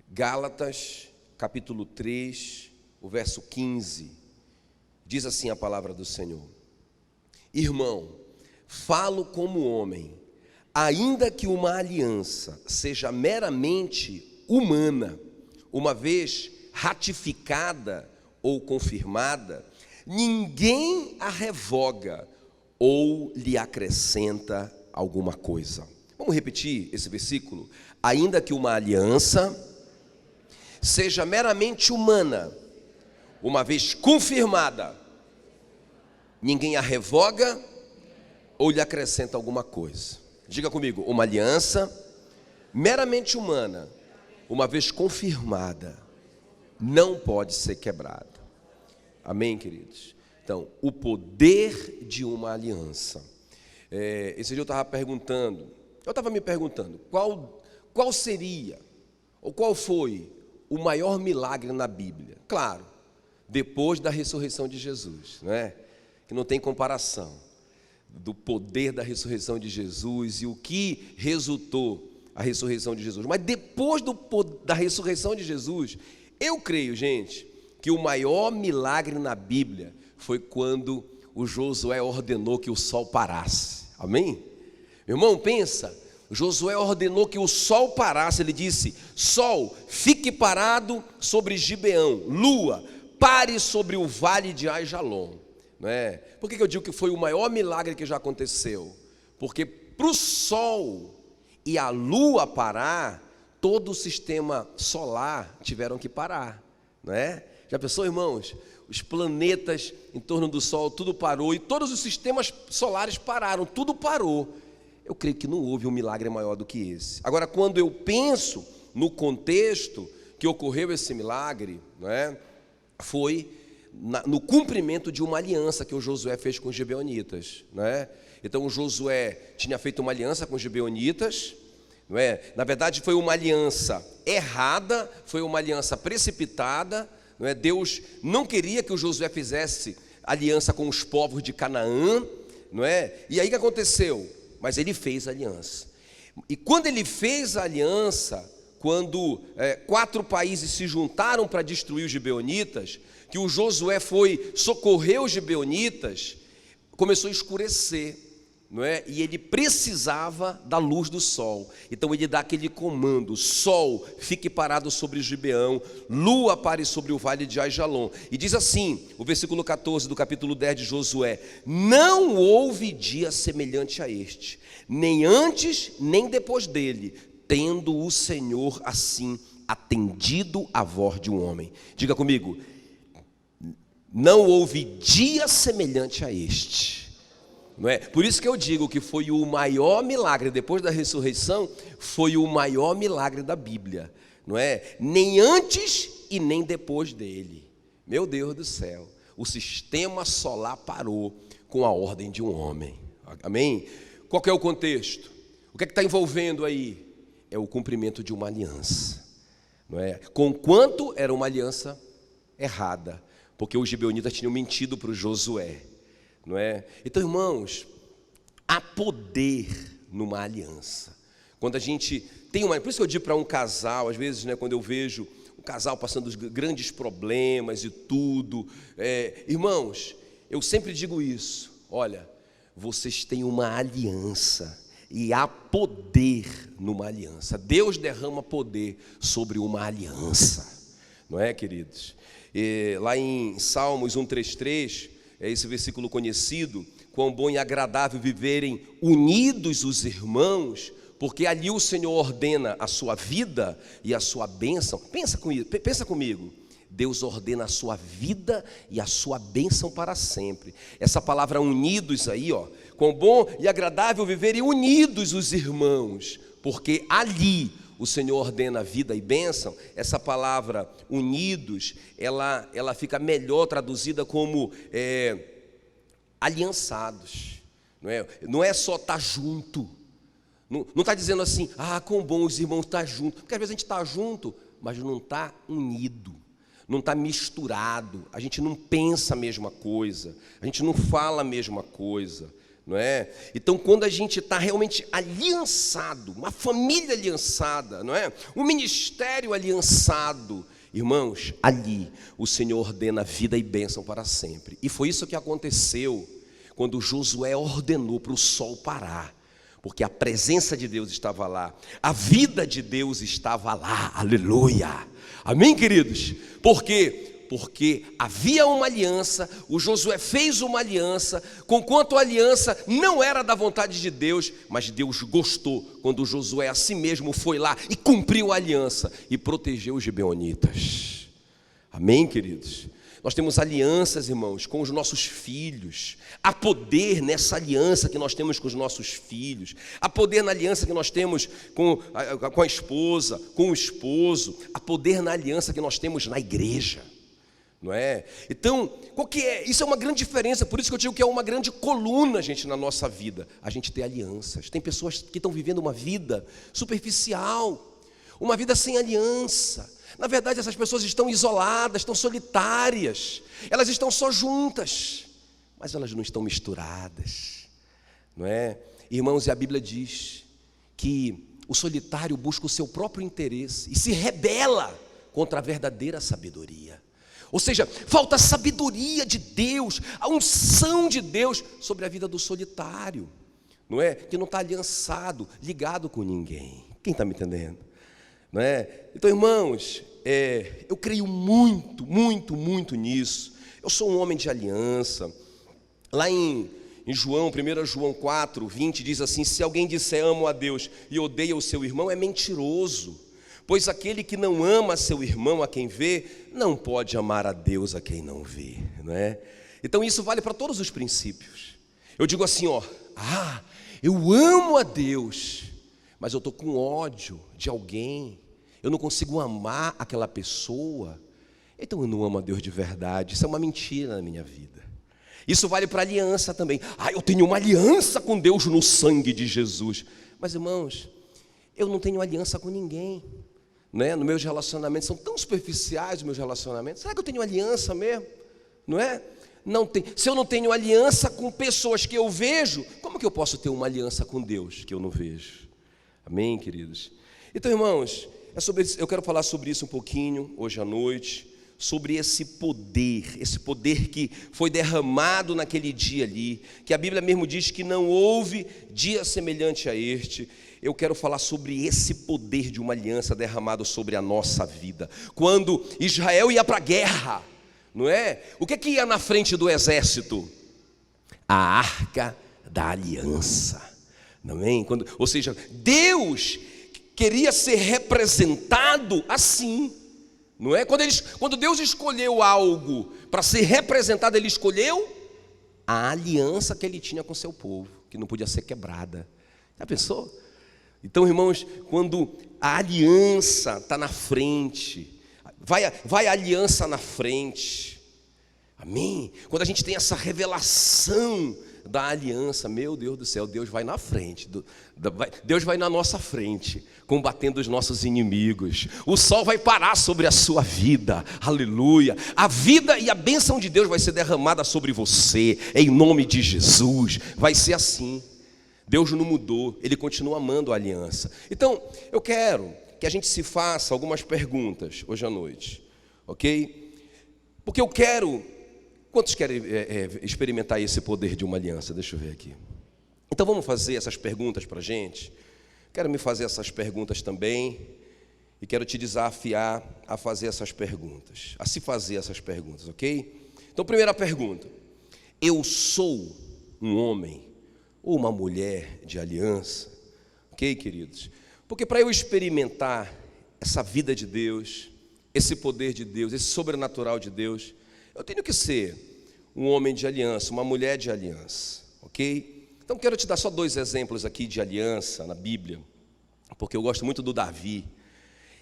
Gálatas, capítulo 3, o verso 15, diz assim a palavra do Senhor: Irmão, falo como homem, ainda que uma aliança seja meramente humana, uma vez ratificada ou confirmada, ninguém a revoga ou lhe acrescenta alguma coisa. Vamos repetir esse versículo? Ainda que uma aliança seja meramente humana, uma vez confirmada, ninguém a revoga ou lhe acrescenta alguma coisa. Diga comigo: uma aliança meramente humana, uma vez confirmada, não pode ser quebrada. Amém, queridos? Então, o poder de uma aliança. Esse dia eu estava me perguntando qual seria, ou qual foi o maior milagre na Bíblia. Claro, depois da ressurreição de Jesus, não é? Que não tem comparação do poder da ressurreição de Jesus e o que resultou a ressurreição de Jesus. Mas depois da ressurreição de Jesus, eu creio, gente, que o maior milagre na Bíblia foi quando o Josué ordenou que o sol parasse. Amém? Meu irmão, pensa, Josué ordenou que o sol parasse. Ele disse: sol, fique parado sobre Gibeão. Lua, pare sobre o vale de Aijalon. Não é? Por que eu digo que foi o maior milagre que já aconteceu? Porque para o sol e a lua parar, todo o sistema solar tiveram que parar, não é? Já pensou, irmãos? Os planetas em torno do sol, tudo parou, e todos os sistemas solares pararam, tudo parou. Eu creio que não houve um milagre maior do que esse. Agora, quando eu penso no contexto que ocorreu esse milagre, não é? Foi no cumprimento de uma aliança que o Josué fez com os gibeonitas, não é? Então o Josué tinha feito uma aliança com os gibeonitas, não é? Na verdade foi uma aliança errada, foi uma aliança precipitada, não é? Deus não queria que o Josué fizesse aliança com os povos de Canaã, não é? E aí o que aconteceu? Mas ele fez a aliança. E quando ele fez a aliança, quando 4 países se juntaram para destruir os gibeonitas, que o Josué foi socorrer os gibeonitas, começou a escurecer, não é? E ele precisava da luz do sol. Então ele dá aquele comando: sol, fique parado sobre Gibeão, lua, pare sobre o vale de Aijalon. E diz assim, o versículo 14 do capítulo 10 de Josué: não houve dia semelhante a este, nem antes nem depois dele, tendo o Senhor assim atendido a voz de um homem. Diga comigo: não houve dia semelhante a este. Não é? Por isso que eu digo que foi o maior milagre, depois da ressurreição, foi o maior milagre da Bíblia, não é? Nem antes e nem depois dele. Meu Deus do céu, o sistema solar parou com a ordem de um homem. Amém? Qual que é o contexto? O que é que está envolvendo aí? É o cumprimento de uma aliança, não é? Conquanto era uma aliança errada, porque os gibeonitas tinham mentido para o Josué, não é? Então, irmãos, há poder numa aliança. Quando a gente tem uma... Por isso que eu digo para um casal, às vezes, né, quando eu vejo um casal passando os grandes problemas e tudo, irmãos, eu sempre digo isso: olha, vocês têm uma aliança e há poder numa aliança. Deus derrama poder sobre uma aliança, não é, queridos? Lá em Salmos 133, é esse versículo conhecido: quão bom e agradável viverem unidos os irmãos, porque ali o Senhor ordena a sua vida e a sua bênção. Pensa comigo, Deus ordena a sua vida e a sua bênção para sempre. Essa palavra unidos aí, ó, quão bom e agradável viverem unidos os irmãos, porque ali o Senhor ordena vida e bênção. Essa palavra unidos, ela fica melhor traduzida como aliançados, não é? Não é só estar junto, não está dizendo assim: ah, quão bom os irmãos estar juntos, porque às vezes a gente está junto, mas não está unido, não está misturado, a gente não pensa a mesma coisa, a gente não fala a mesma coisa, não é? Então, quando a gente está realmente aliançado, uma família aliançada, não é? Um ministério aliançado, irmãos, ali o Senhor ordena vida e bênção para sempre. E foi isso que aconteceu quando Josué ordenou para o sol parar, porque a presença de Deus estava lá, a vida de Deus estava lá, aleluia, amém, queridos? Por quê? Porque havia uma aliança, o Josué fez uma aliança, conquanto a aliança não era da vontade de Deus, mas Deus gostou quando Josué a si mesmo foi lá e cumpriu a aliança e protegeu os gibeonitas. Amém, queridos? Nós temos alianças, irmãos, com os nossos filhos. Há poder nessa aliança que nós temos com os nossos filhos. Há poder na aliança que nós temos com a esposa, com o esposo. Há poder na aliança que nós temos na igreja. Não é? Então, qual que é? Isso é uma grande diferença, por isso que eu digo que é uma grande coluna, gente, na nossa vida, a gente ter alianças. Tem pessoas que estão vivendo uma vida superficial, uma vida sem aliança. Na verdade, essas pessoas estão isoladas, estão solitárias, elas estão só juntas, mas elas não estão misturadas, não é? Irmãos, e a Bíblia diz que o solitário busca o seu próprio interesse e se rebela contra a verdadeira sabedoria. Ou seja, falta a sabedoria de Deus, a unção de Deus sobre a vida do solitário, não é? Que não está aliançado, ligado com ninguém. Quem está me entendendo? Não é? Então, irmãos, eu creio muito, muito, muito nisso. Eu sou um homem de aliança. Lá em João, 1 João 4, 20, diz assim: se alguém disser amo a Deus e odeia o seu irmão, é mentiroso. Pois aquele que não ama seu irmão a quem vê, não pode amar a Deus a quem não vê, não é? Então isso vale para todos os princípios. Eu digo assim, eu amo a Deus, mas eu estou com ódio de alguém, eu não consigo amar aquela pessoa, então eu não amo a Deus de verdade. Isso é uma mentira na minha vida. Isso vale para aliança também. Eu tenho uma aliança com Deus no sangue de Jesus. Mas, irmãos, eu não tenho aliança com ninguém. Né? Nos meus relacionamentos, são tão superficiais os meus relacionamentos. Será que eu tenho aliança mesmo? Não é? Não tem. Se eu não tenho aliança com pessoas que eu vejo, como que eu posso ter uma aliança com Deus que eu não vejo? Amém, queridos? Então, irmãos, eu quero falar sobre isso um pouquinho hoje à noite, sobre esse poder que foi derramado naquele dia ali, que a Bíblia mesmo diz que não houve dia semelhante a este. Eu quero falar sobre esse poder de uma aliança derramado sobre a nossa vida. Quando Israel ia para a guerra, não é? O que ia na frente do exército? A arca da aliança, não é? Ou seja, Deus queria ser representado assim, não é? Quando Deus escolheu algo para ser representado, Ele escolheu a aliança que Ele tinha com seu povo, que não podia ser quebrada. Já pensou? Então, irmãos, quando a aliança está na frente, vai a aliança na frente, amém? Quando a gente tem essa revelação da aliança, meu Deus do céu, Deus vai na frente, Deus vai na nossa frente, combatendo os nossos inimigos. O sol vai parar sobre a sua vida, aleluia. A vida e a bênção de Deus vai ser derramada sobre você, em nome de Jesus. Vai ser assim. Deus não mudou, Ele continua amando a aliança. Então, eu quero que a gente se faça algumas perguntas hoje à noite, ok? Porque eu quero... Quantos querem experimentar esse poder de uma aliança? Deixa eu ver aqui. Então vamos fazer essas perguntas para a gente. Quero me fazer essas perguntas também. E quero te desafiar a fazer essas perguntas, a se fazer essas perguntas, ok? Então, primeira pergunta: eu sou um homem ou uma mulher de aliança? Ok, queridos? Porque para eu experimentar essa vida de Deus, esse poder de Deus, esse sobrenatural de Deus, eu tenho que ser um homem de aliança, uma mulher de aliança, ok? Então quero te dar só 2 exemplos aqui de aliança na Bíblia, porque eu gosto muito do Davi.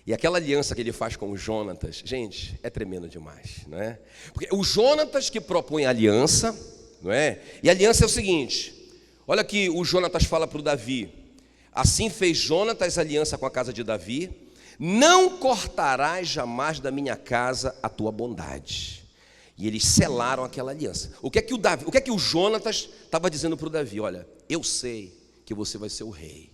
E aquela aliança que ele faz com o Jonatas, gente, é tremendo demais, não é? Porque o Jonatas que propõe a aliança, não é? E a aliança é o seguinte: olha que o Jonatas fala para o Davi: assim fez Jonatas aliança com a casa de Davi, não cortarás jamais da minha casa a tua bondade, E eles selaram aquela aliança. O que é que o Jonatas estava dizendo para o Davi? Olha, eu sei que você vai ser o rei.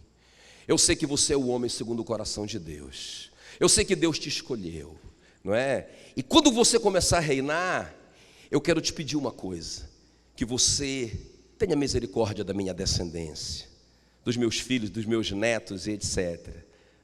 Eu sei que você é o homem segundo o coração de Deus. Eu sei que Deus te escolheu, não é? E quando você começar a reinar, eu quero te pedir uma coisa: que você tenha misericórdia da minha descendência, dos meus filhos, dos meus netos e etc.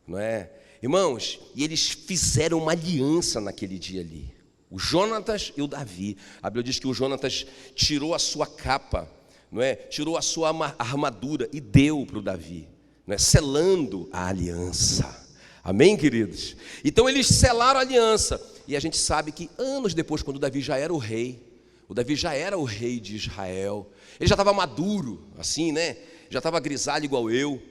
Não é? Irmãos, e eles fizeram uma aliança naquele dia ali. O Jonatas e o Davi. A Bíblia diz que o Jonatas tirou a sua capa, não é? Tirou a sua armadura e deu para o Davi, não é? Selando a aliança. Amém, queridos? Então eles selaram a aliança. E a gente sabe que anos depois, quando o Davi já era o rei de Israel, ele já estava maduro, assim, né? Já estava grisalho igual eu,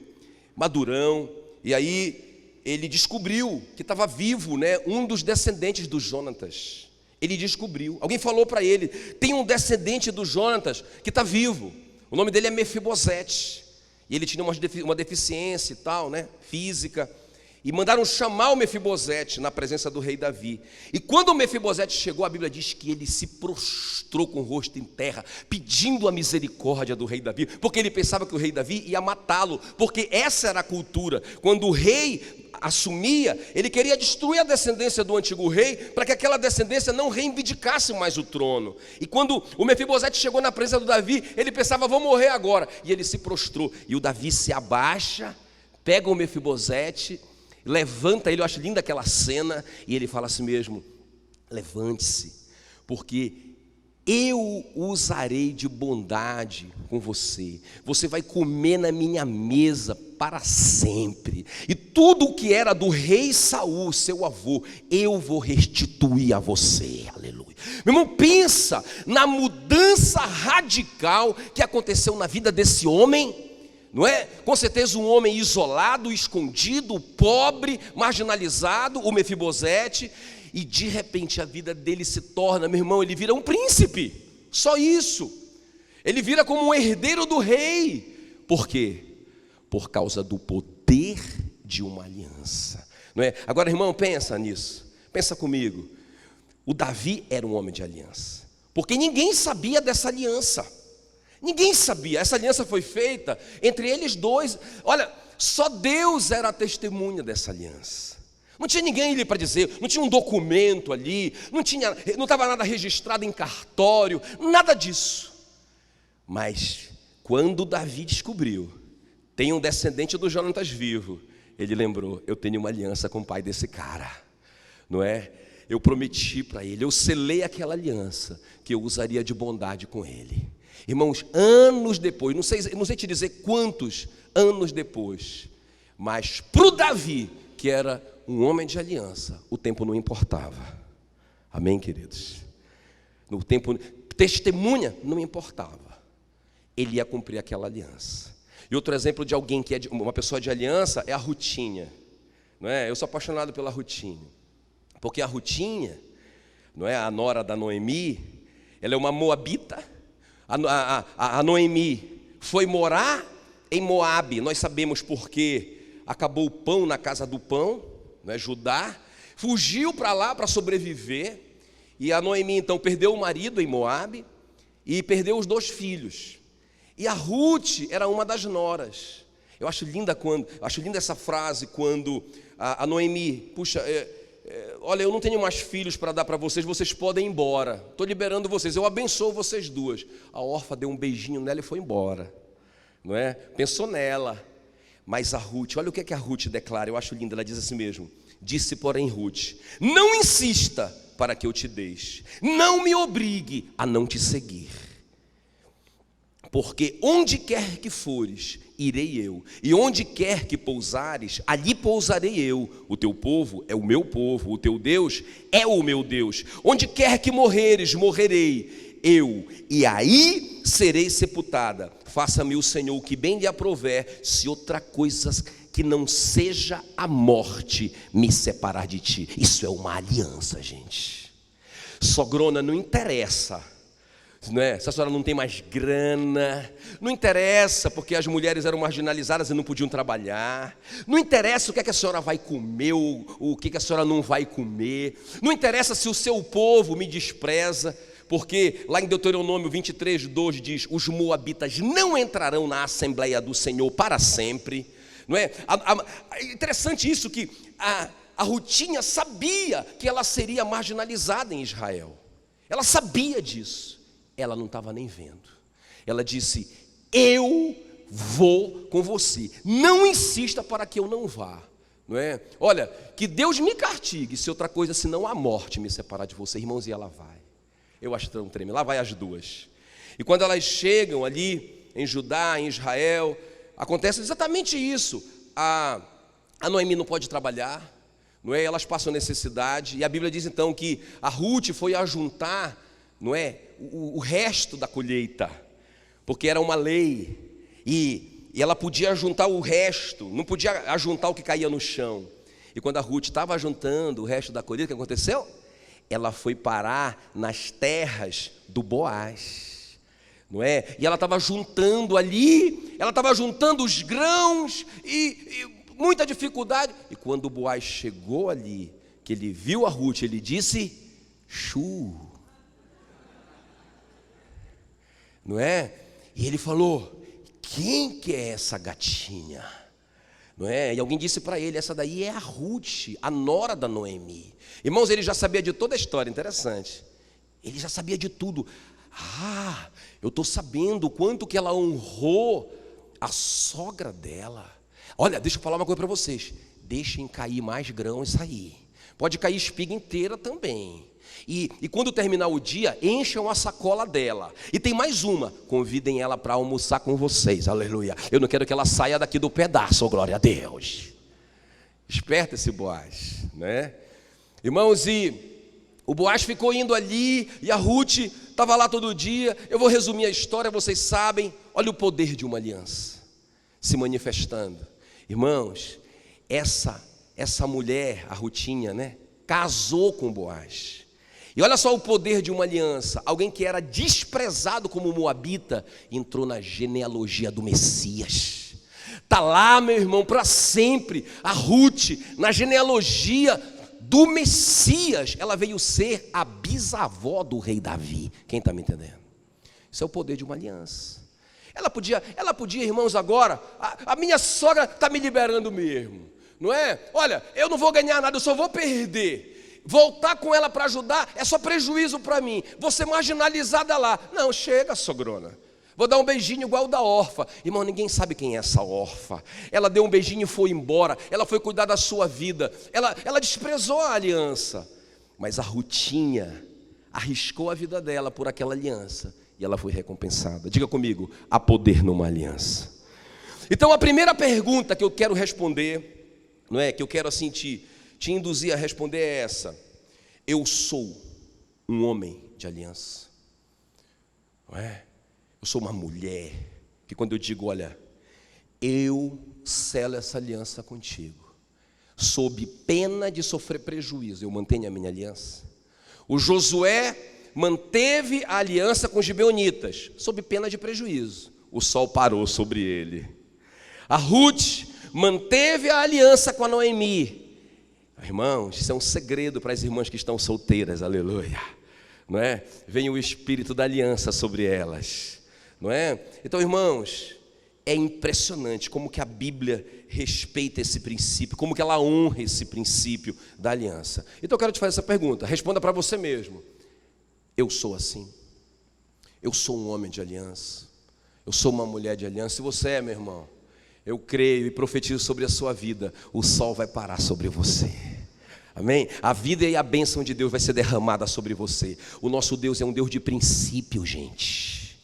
madurão. E aí ele descobriu que estava vivo, né? Um dos descendentes do Jonatas. Ele descobriu, alguém falou para ele: tem um descendente do Jonatas que está vivo, o nome dele é Mefibosete, e ele tinha uma deficiência e tal, né, física, e mandaram chamar o Mefibosete na presença do rei Davi. E quando o Mefibosete chegou, a Bíblia diz que ele se prostrou com o rosto em terra, pedindo a misericórdia do rei Davi, porque ele pensava que o rei Davi ia matá-lo, porque essa era a cultura. Quando o rei assumia, ele queria destruir a descendência do antigo rei, para que aquela descendência não reivindicasse mais o trono. E quando o Mefibosete chegou na presença do Davi, ele pensava: vou morrer agora, e ele se prostrou, e o Davi se abaixa, pega o Mefibosete, levanta ele. Eu acho linda aquela cena, e ele fala assim mesmo: levante-se, porque eu usarei de bondade com você, você vai comer na minha mesa para sempre, e tudo o que era do rei Saul, seu avô, eu vou restituir a você. Aleluia. Meu irmão, pensa na mudança radical que aconteceu na vida desse homem, não é? Com certeza um homem isolado, escondido, pobre, marginalizado, o Mefibosete. E de repente a vida dele se torna, meu irmão, ele vira um príncipe, só isso. Ele vira como um herdeiro do rei. Por quê? Por causa do poder de uma aliança, não é? Agora, irmão, pensa nisso, pensa comigo. O Davi era um homem de aliança, porque ninguém sabia dessa aliança. Ninguém sabia, essa aliança foi feita entre eles dois. Olha, só Deus era a testemunha dessa aliança. Não tinha ninguém ali para dizer, não tinha um documento ali, não estava nada registrado em cartório, nada disso. Mas quando Davi descobriu, tem um descendente do Jonatas vivo, ele lembrou: eu tenho uma aliança com o pai desse cara, não é? Eu prometi para ele, eu selei aquela aliança, que eu usaria de bondade com ele. Irmãos, anos depois, não sei te dizer quantos anos depois, mas para o Davi, que era um homem de aliança, o tempo não importava. Amém, queridos? No tempo, testemunha não importava. Ele ia cumprir aquela aliança. E outro exemplo de alguém que é uma pessoa de aliança é a Rutinha, não é? Eu sou apaixonado pela Rutinha, porque a Rutinha, não é, a nora da Noemi, ela é uma moabita. A Noemi foi morar em Moabe. Nós sabemos porque acabou o pão na casa do pão, não é? Judá fugiu para lá para sobreviver. E a Noemi então perdeu o marido em Moabe e perdeu os 2 filhos. E a Ruth era uma das noras. Eu acho linda essa frase quando a Noemi: puxa, olha, eu não tenho mais filhos para dar para vocês, vocês podem ir embora, estou liberando vocês, eu abençoo vocês duas. A órfã deu um beijinho nela e foi embora, não é? Pensou nela. Mas a Ruth, olha o que a Ruth declara, eu acho linda, ela diz assim mesmo: disse porém Ruth: não insista para que eu te deixe, não me obrigue a não te seguir, porque onde quer que fores, irei eu, e onde quer que pousares, ali pousarei eu. O teu povo é o meu povo, o teu Deus é o meu Deus. Onde quer que morreres, morrerei eu, e aí serei sepultada. Faça-me o Senhor o que bem lhe aprouver, se outra coisa que não seja a morte me separar de ti. Isso é uma aliança, gente. Sogrona, não interessa, não é? Se a senhora não tem mais grana, não interessa porque as mulheres eram marginalizadas e não podiam trabalhar, não interessa o que é que a senhora vai comer, o que é que a senhora não vai comer, não interessa se o seu povo me despreza, Porque lá em Deuteronômio 23:2 diz: os moabitas não entrarão na Assembleia do Senhor para sempre. Não é? É interessante isso, que a Rutinha sabia que ela seria marginalizada em Israel. Ela sabia disso. Ela não estava nem vendo. Ela disse: eu vou com você. Não insista para que eu não vá. Não é? Olha, que Deus me castigue se outra coisa senão a morte me separar de você. Irmãos, e ela vai. Eu acho tão tremendo. Lá vai as duas. E quando elas chegam ali em Judá, em Israel, acontece exatamente isso. A Noemi não pode trabalhar, não é? Elas passam necessidade. E a Bíblia diz então que a Ruth foi ajuntar, não é, o resto da colheita, porque era uma lei. E ela podia ajuntar o resto, não podia ajuntar o que caía no chão. E quando a Ruth estava ajuntando o resto da colheita, o que aconteceu? Ela foi parar nas terras do Boaz, não é? E ela estava juntando ali, ela estava juntando os grãos e muita dificuldade. E quando o Boaz chegou ali, que ele viu a Ruth, ele disse: chu, não é? E ele falou: quem que é essa gatinha? Não é? E alguém disse para ele: essa daí é a Ruth, a nora da Noemi. Irmãos, ele já sabia de toda a história, interessante. Ele já sabia de tudo. Ah, eu estou sabendo o quanto que ela honrou a sogra dela. Olha, deixa eu falar uma coisa para vocês. Deixem cair mais grãos aí. Pode cair espiga inteira também. E quando terminar o dia, encham a sacola dela. E tem mais uma: convidem ela para almoçar com vocês, aleluia. Eu não quero que ela saia daqui do pedaço, oh, glória a Deus. Esperta esse Boaz, né? Irmãos, e o Boaz ficou indo ali, e a Ruth estava lá todo dia. Eu vou resumir a história, vocês sabem. Olha o poder de uma aliança se manifestando. Irmãos, essa mulher, a Rutinha, né, casou com Boaz. E olha só o poder de uma aliança. Alguém que era desprezado como moabita entrou na genealogia do Messias. Está lá, meu irmão, para sempre. A Ruth, na genealogia do Messias, ela veio ser a bisavó do rei Davi. Quem está me entendendo? Isso é o poder de uma aliança. Ela podia, irmãos, agora, a minha sogra está me liberando mesmo, não é? Olha, eu não vou ganhar nada, eu só vou perder. Voltar com ela para ajudar é só prejuízo para mim. Vou ser marginalizada lá. Não, chega, sogrona. Vou dar um beijinho igual o da órfã. Irmão, ninguém sabe quem é essa órfã. Ela deu um beijinho e foi embora. Ela foi cuidar da sua vida. Ela desprezou a aliança. Mas a Rutinha arriscou a vida dela por aquela aliança. E ela foi recompensada. Diga comigo: há poder numa aliança. Então a primeira pergunta que eu quero responder, não é? Que eu quero assim te induzir a responder é essa: eu sou um homem de aliança, não é? Eu sou uma mulher que, quando eu digo, olha, eu selo essa aliança contigo, sob pena de sofrer prejuízo, eu mantenho a minha aliança. O Josué manteve a aliança com os gibeonitas, sob pena de prejuízo. O sol parou sobre ele. A Ruth manteve a aliança com a Noemi. Irmãos, isso é um segredo para as irmãs que estão solteiras, aleluia, não é? Vem o espírito da aliança sobre elas, não é? Então, irmãos, é impressionante como que a Bíblia respeita esse princípio, como que ela honra esse princípio da aliança. Então eu quero te fazer essa pergunta, responda para você mesmo: eu sou assim? Eu sou um homem de aliança? Eu sou uma mulher de aliança? Se você é, meu irmão, eu creio e profetizo sobre a sua vida, o sol vai parar sobre você. Amém? A vida e a bênção de Deus vai ser derramada sobre você. O nosso Deus é um Deus de princípio, gente.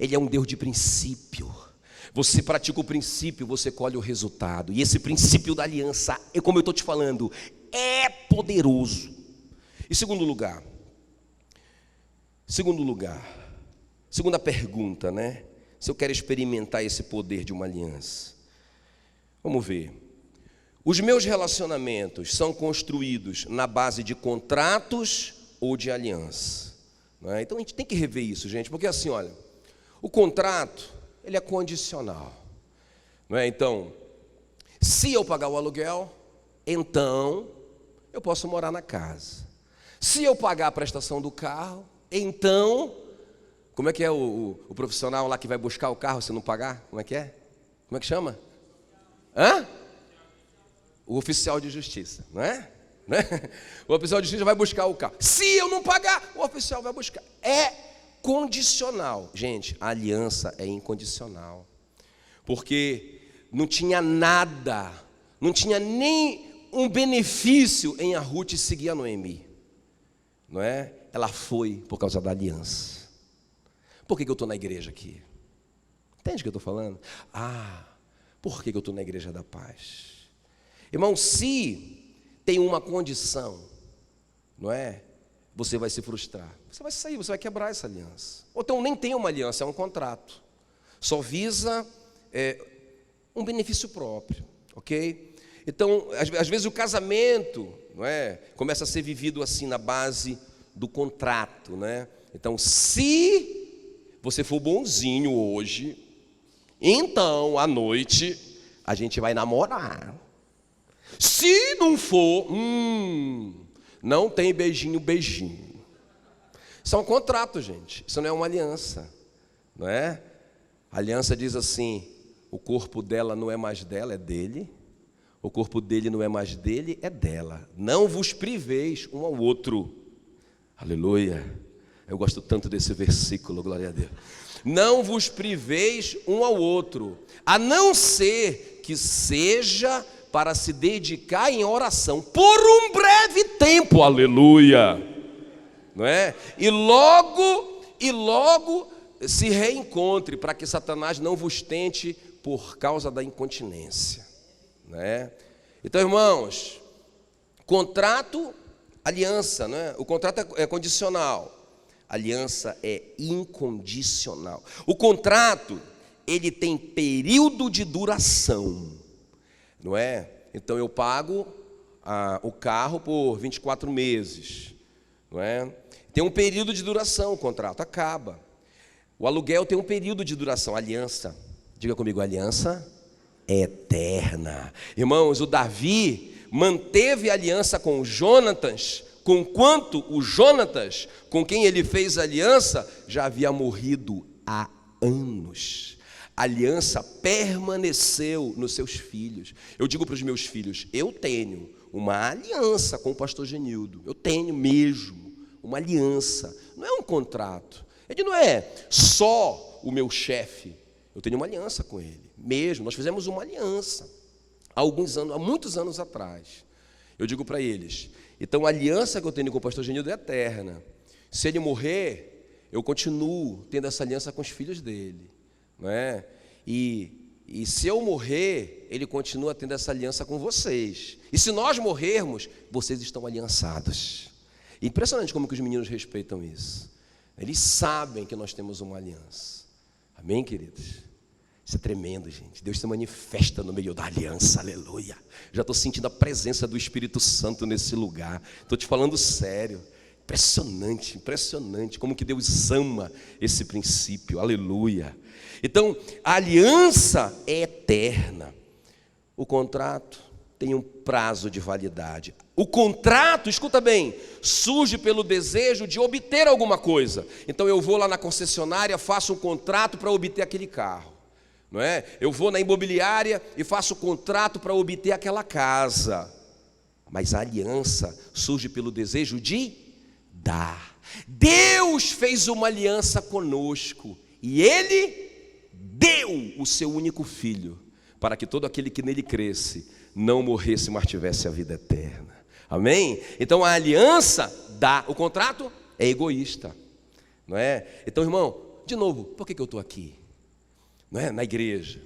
Ele é um Deus de princípio. Você pratica o princípio, você colhe o resultado. E esse princípio da aliança, como eu estou te falando, é poderoso. E segunda pergunta, né? Se eu quero experimentar esse poder de uma aliança, vamos ver. Os meus relacionamentos são construídos na base de contratos ou de aliança, não é? Então a gente tem que rever isso, gente, porque assim, olha, o contrato, ele é condicional, não é? Então, se eu pagar o aluguel, então eu posso morar na casa. Se eu pagar a prestação do carro, Então, como é que é o profissional lá que vai buscar o carro se não pagar? Como é que é? Como é que chama? Hã? O oficial de justiça, não é? Né? O oficial de justiça vai buscar o carro. Se eu não pagar, o oficial vai buscar. É condicional. Gente, a aliança é incondicional. Porque não tinha nada, não tinha nem um benefício em a Ruth seguir a Noemi. Não é? Ela foi por causa da aliança. Por que eu estou na igreja aqui? Entende o que eu estou falando? Por que eu estou na igreja da paz? Irmão, se tem uma condição, não é? Você vai se frustrar. Você vai sair, você vai quebrar essa aliança. Ou então nem tem uma aliança, é um contrato. Só visa um benefício próprio, ok? Então, às vezes o casamento, não é? Começa a ser vivido assim na base do contrato, né? Então, se você for bonzinho hoje, então à noite a gente vai namorar. Se não for, não tem beijinho. Isso é um contrato, gente. Isso não é uma aliança, não é? A aliança diz assim: o corpo dela não é mais dela, é dele. O corpo dele não é mais dele, é dela. Não vos priveis um ao outro. Aleluia. Eu gosto tanto desse versículo, glória a Deus. Não vos priveis um ao outro, a não ser que seja para se dedicar em oração por um breve tempo, aleluia. Não é? E logo se reencontre, para que Satanás não vos tente por causa da incontinência, né? Então, irmãos, contrato, aliança, né? O contrato é condicional, a aliança é incondicional. O contrato, ele tem período de duração, não é? Então eu pago o carro por 24 meses, não é? Tem um período de duração, o contrato acaba. O aluguel tem um período de duração, a aliança, diga comigo, a aliança é eterna. Irmãos, o Davi manteve a aliança com o Jonatas, conquanto o Jonatas, com quem ele fez a aliança, já havia morrido há anos. A aliança permaneceu nos seus filhos. Eu digo para os meus filhos, eu tenho uma aliança com o pastor Genildo, eu tenho mesmo uma aliança, não é um contrato. Ele não é só o meu chefe, eu tenho uma aliança com ele, mesmo, nós fizemos uma aliança, há muitos anos atrás. Eu digo para eles, então a aliança que eu tenho com o pastor Genildo é eterna. Se ele morrer, eu continuo tendo essa aliança com os filhos dele, não é? E se eu morrer, ele continua tendo essa aliança com vocês. E se nós morrermos, vocês estão aliançados. Impressionante como que os meninos respeitam isso. Eles sabem que nós temos uma aliança. Amém, queridos? Isso é tremendo, gente. Deus se manifesta no meio da aliança, aleluia. Já estou sentindo a presença do Espírito Santo nesse lugar. Estou te falando sério. Impressionante, impressionante como que Deus ama esse princípio, aleluia. Então, a aliança é eterna. O contrato tem um prazo de validade. O contrato, escuta bem, surge pelo desejo de obter alguma coisa. Então eu vou lá na concessionária, faço um contrato para obter aquele carro, não é? Eu vou na imobiliária e faço um contrato para obter aquela casa. Mas a aliança surge pelo desejo de dar. Deus fez uma aliança conosco e Ele deu o seu único filho para que todo aquele que nele cresce não morresse, mas tivesse a vida eterna. Amém? Então a aliança dá, o contrato é egoísta, não é? Então, irmão, de novo, por que eu estou aqui? Não é? Na igreja.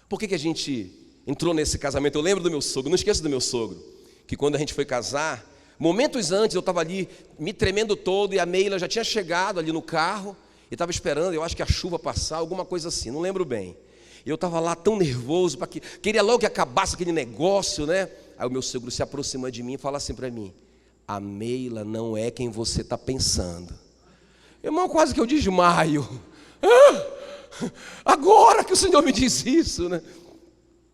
Por que a gente entrou nesse casamento? Eu lembro do meu sogro, não esqueço do meu sogro, que quando a gente foi casar, momentos antes eu estava ali me tremendo todo e a Meila já tinha chegado ali no carro e estava esperando, eu acho que a chuva passar, alguma coisa assim, não lembro bem. E eu estava lá tão nervoso, queria logo que acabasse aquele negócio, né? Aí o meu sogro se aproxima de mim e fala assim para mim: a Meila não é quem você está pensando. Irmão, quase que eu desmaio. Agora que o Senhor me diz isso, né?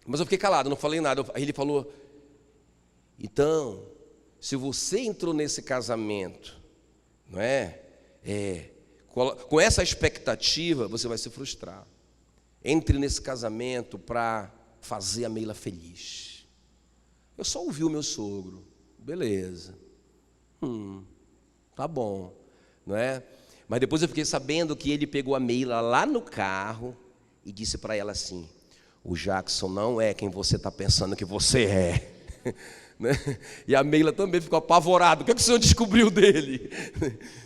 Mas eu fiquei calado, não falei nada. Aí ele falou: então, se você entrou nesse casamento, não é? com essa expectativa, você vai se frustrar. Entre nesse casamento para fazer a Meila feliz. Eu só ouvi o meu sogro. Beleza. Tá bom, não é? Mas depois eu fiquei sabendo que ele pegou a Meila lá no carro e disse para ela assim: o Jackson não é quem você está pensando que você é. Né? E a Meila também ficou apavorada. O que o senhor descobriu dele?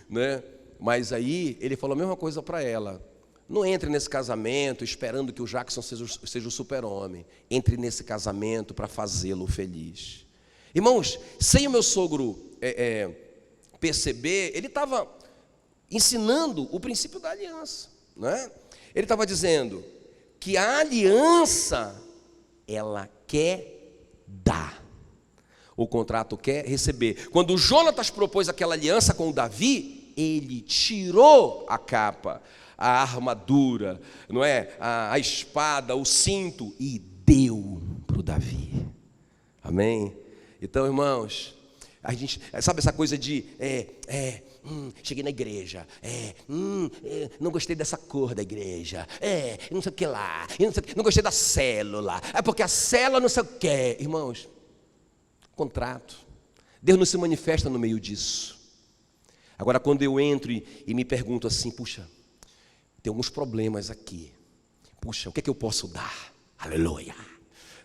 Né? Mas aí ele falou a mesma coisa para ela: não entre nesse casamento esperando que o Jackson seja o super-homem. Entre nesse casamento para fazê-lo feliz. Irmãos, sem o meu sogro perceber, ele estava ensinando o princípio da aliança, né? Ele estava dizendo que a aliança, ela quer dar, o contrato quer receber. Quando o Jonatas propôs aquela aliança com o Davi, ele tirou a capa, a armadura, não é? A espada, o cinto, e deu para o Davi. Amém? Então, irmãos, a gente sabe essa coisa de cheguei na igreja, não gostei dessa cor da igreja, não sei o que lá, não gostei da célula, porque a célula não sei o que. Irmãos, contrato, Deus não se manifesta no meio disso. Agora, quando eu entro e me pergunto assim: puxa, tem alguns problemas aqui, puxa, o que é que eu posso dar? Aleluia,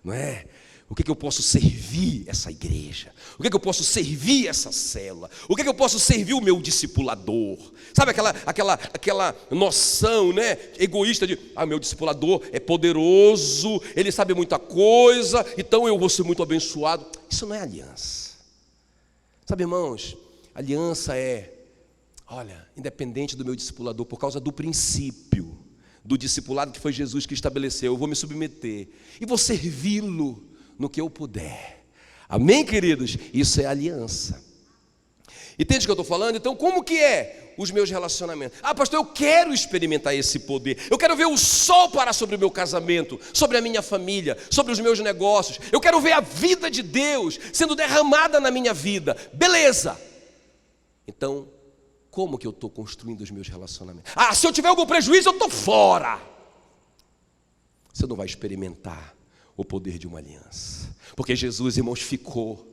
não é? O que eu posso servir essa igreja? O que eu posso servir essa célula? O que eu posso servir o meu discipulador? Sabe aquela noção, né, egoísta de: meu discipulador é poderoso, ele sabe muita coisa, então eu vou ser muito abençoado. Isso não é aliança. Sabe, irmãos, aliança olha, independente do meu discipulador, por causa do princípio do discipulado que foi Jesus que estabeleceu, eu vou me submeter e vou servi-lo no que eu puder. Amém, queridos? Isso é aliança. Entende o que eu estou falando? Então, como que é os meus relacionamentos? Pastor, eu quero experimentar esse poder. Eu quero ver o sol parar sobre o meu casamento, sobre a minha família, sobre os meus negócios. Eu quero ver a vida de Deus sendo derramada na minha vida. Beleza. Então, como que eu estou construindo os meus relacionamentos? Se eu tiver algum prejuízo, eu estou fora. Você não vai experimentar o poder de uma aliança, porque Jesus, irmãos, ficou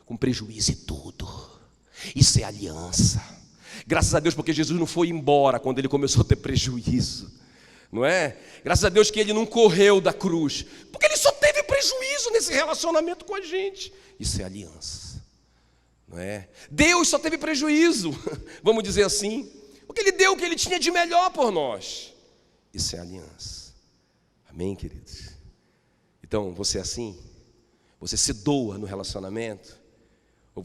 com prejuízo e tudo. Isso é aliança. Graças a Deus, porque Jesus não foi embora quando ele começou a ter prejuízo, não é? Graças a Deus que ele não correu da cruz, porque ele só teve prejuízo nesse relacionamento com a gente. Isso é aliança, não é? Deus só teve prejuízo, vamos dizer assim, porque ele deu o que ele tinha de melhor por nós. Isso é aliança. Amém, queridos? Então, você é assim? Você se doa no relacionamento? Ou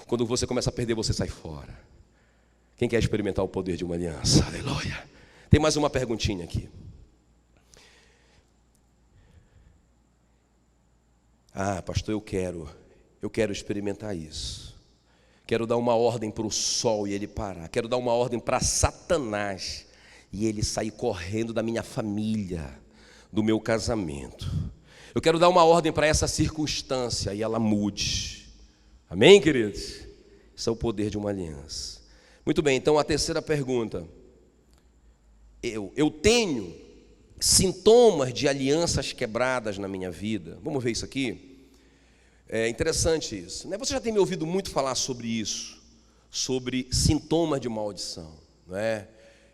quando você começa a perder, você sai fora? Quem quer experimentar o poder de uma aliança? Aleluia! Tem mais uma perguntinha aqui. Pastor, eu quero experimentar isso. Quero dar uma ordem para o sol e ele parar. Quero dar uma ordem para Satanás e ele sair correndo da minha família, do meu casamento. Eu quero dar uma ordem para essa circunstância e ela mude. Amém, queridos? Isso é o poder de uma aliança. Muito bem, então a terceira pergunta. Eu tenho sintomas de alianças quebradas na minha vida. Vamos ver isso aqui? É interessante isso, né? Você já tem me ouvido muito falar sobre isso, sobre sintomas de maldição, não é?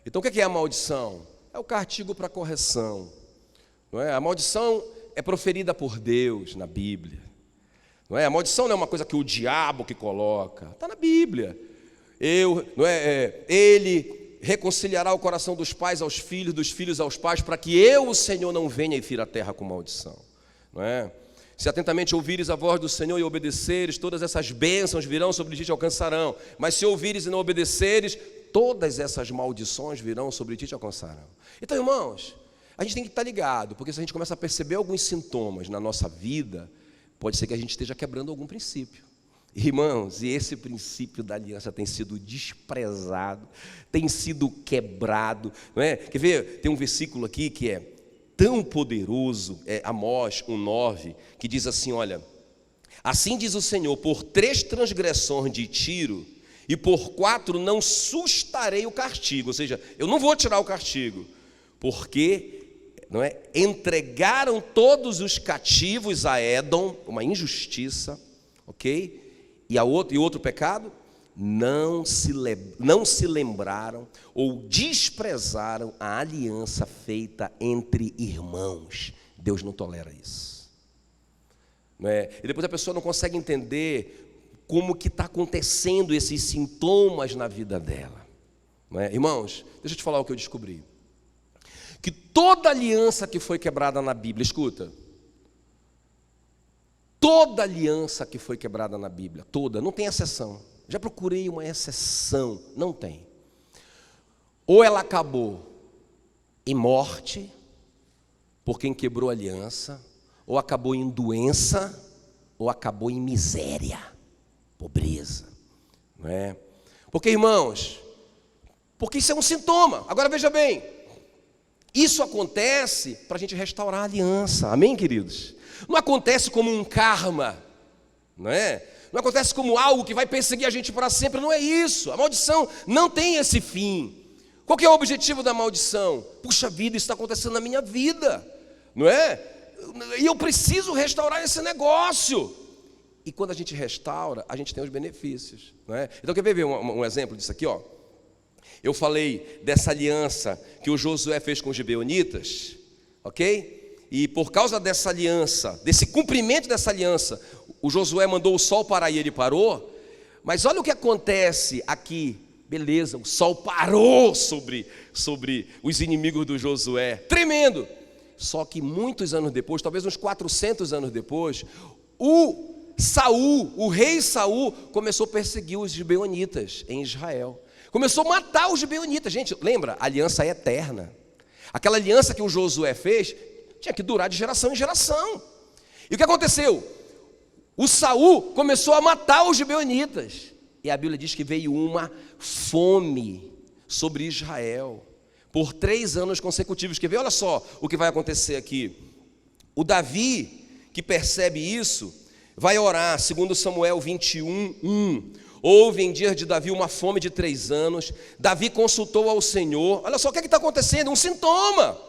Então o que é a maldição? É o castigo para correção. Não é? A maldição é proferida por Deus na Bíblia. Não é? A maldição não é uma coisa que o diabo que coloca. Está na Bíblia. Ele reconciliará o coração dos pais aos filhos, dos filhos aos pais, para que eu, o Senhor, não venha e fira a terra com maldição. Não é? Se atentamente ouvires a voz do Senhor e obedeceres, todas essas bênçãos virão sobre ti e te alcançarão. Mas se ouvires e não obedeceres, todas essas maldições virão sobre ti e te alcançarão. Então, irmãos, a gente tem que estar ligado, porque se a gente começa a perceber alguns sintomas na nossa vida, pode ser que a gente esteja quebrando algum princípio. Irmãos, e esse princípio da aliança tem sido desprezado, tem sido quebrado, não é? Quer ver? Tem um versículo aqui que é tão poderoso, Amós 1:9, que diz assim, olha: assim diz o Senhor, por 3 transgressões de Tiro, E por 4, não sustarei o castigo, ou seja, eu não vou tirar o castigo, porque entregaram todos os cativos a Édom, uma injustiça, ok? E outro pecado, não se lembraram ou desprezaram a aliança feita entre irmãos. Deus não tolera isso. E depois a pessoa não consegue entender como que está acontecendo esses sintomas na vida dela. Irmãos, deixa eu te falar o que eu descobri. Que toda aliança que foi quebrada na Bíblia, escuta, toda aliança que foi quebrada na Bíblia, toda, não tem exceção. Já procurei uma exceção, não tem. Ou ela acabou em morte, por quem quebrou a aliança, ou acabou em doença, ou acabou em miséria, pobreza, não é? Porque, irmãos, porque isso é um sintoma. Agora veja bem, isso acontece para a gente restaurar a aliança, amém, queridos? Não acontece como um karma, não é? Não acontece como algo que vai perseguir a gente para sempre, não é isso. A maldição não tem esse fim. Qual que é o objetivo da maldição? Puxa vida, isso está acontecendo na minha vida, não é? E eu preciso restaurar esse negócio. E quando a gente restaura, a gente tem os benefícios, não é? Então, quer ver um exemplo disso aqui, ó? Eu falei dessa aliança que o Josué fez com os gibeonitas, ok? E por causa dessa aliança, desse cumprimento dessa aliança, o Josué mandou o sol parar e ele parou. Mas olha o que acontece aqui. Beleza, o sol parou sobre os inimigos do Josué. Tremendo. Só que muitos anos depois, talvez uns 400 anos depois, o rei Saul começou a perseguir os gibeonitas em Israel. Começou a matar os gibeonitas. Gente, lembra? A aliança é eterna. Aquela aliança que o Josué fez tinha que durar de geração em geração. E o que aconteceu? O Saul começou a matar os gibeonitas. E a Bíblia diz que veio uma fome sobre Israel por 3 anos consecutivos. Quer ver? Olha só o que vai acontecer aqui. O Davi, que percebe isso, vai orar, segundo Samuel 21:1. Houve em dias de Davi uma fome de 3 anos. Davi consultou ao Senhor. Olha só o que está acontecendo, um sintoma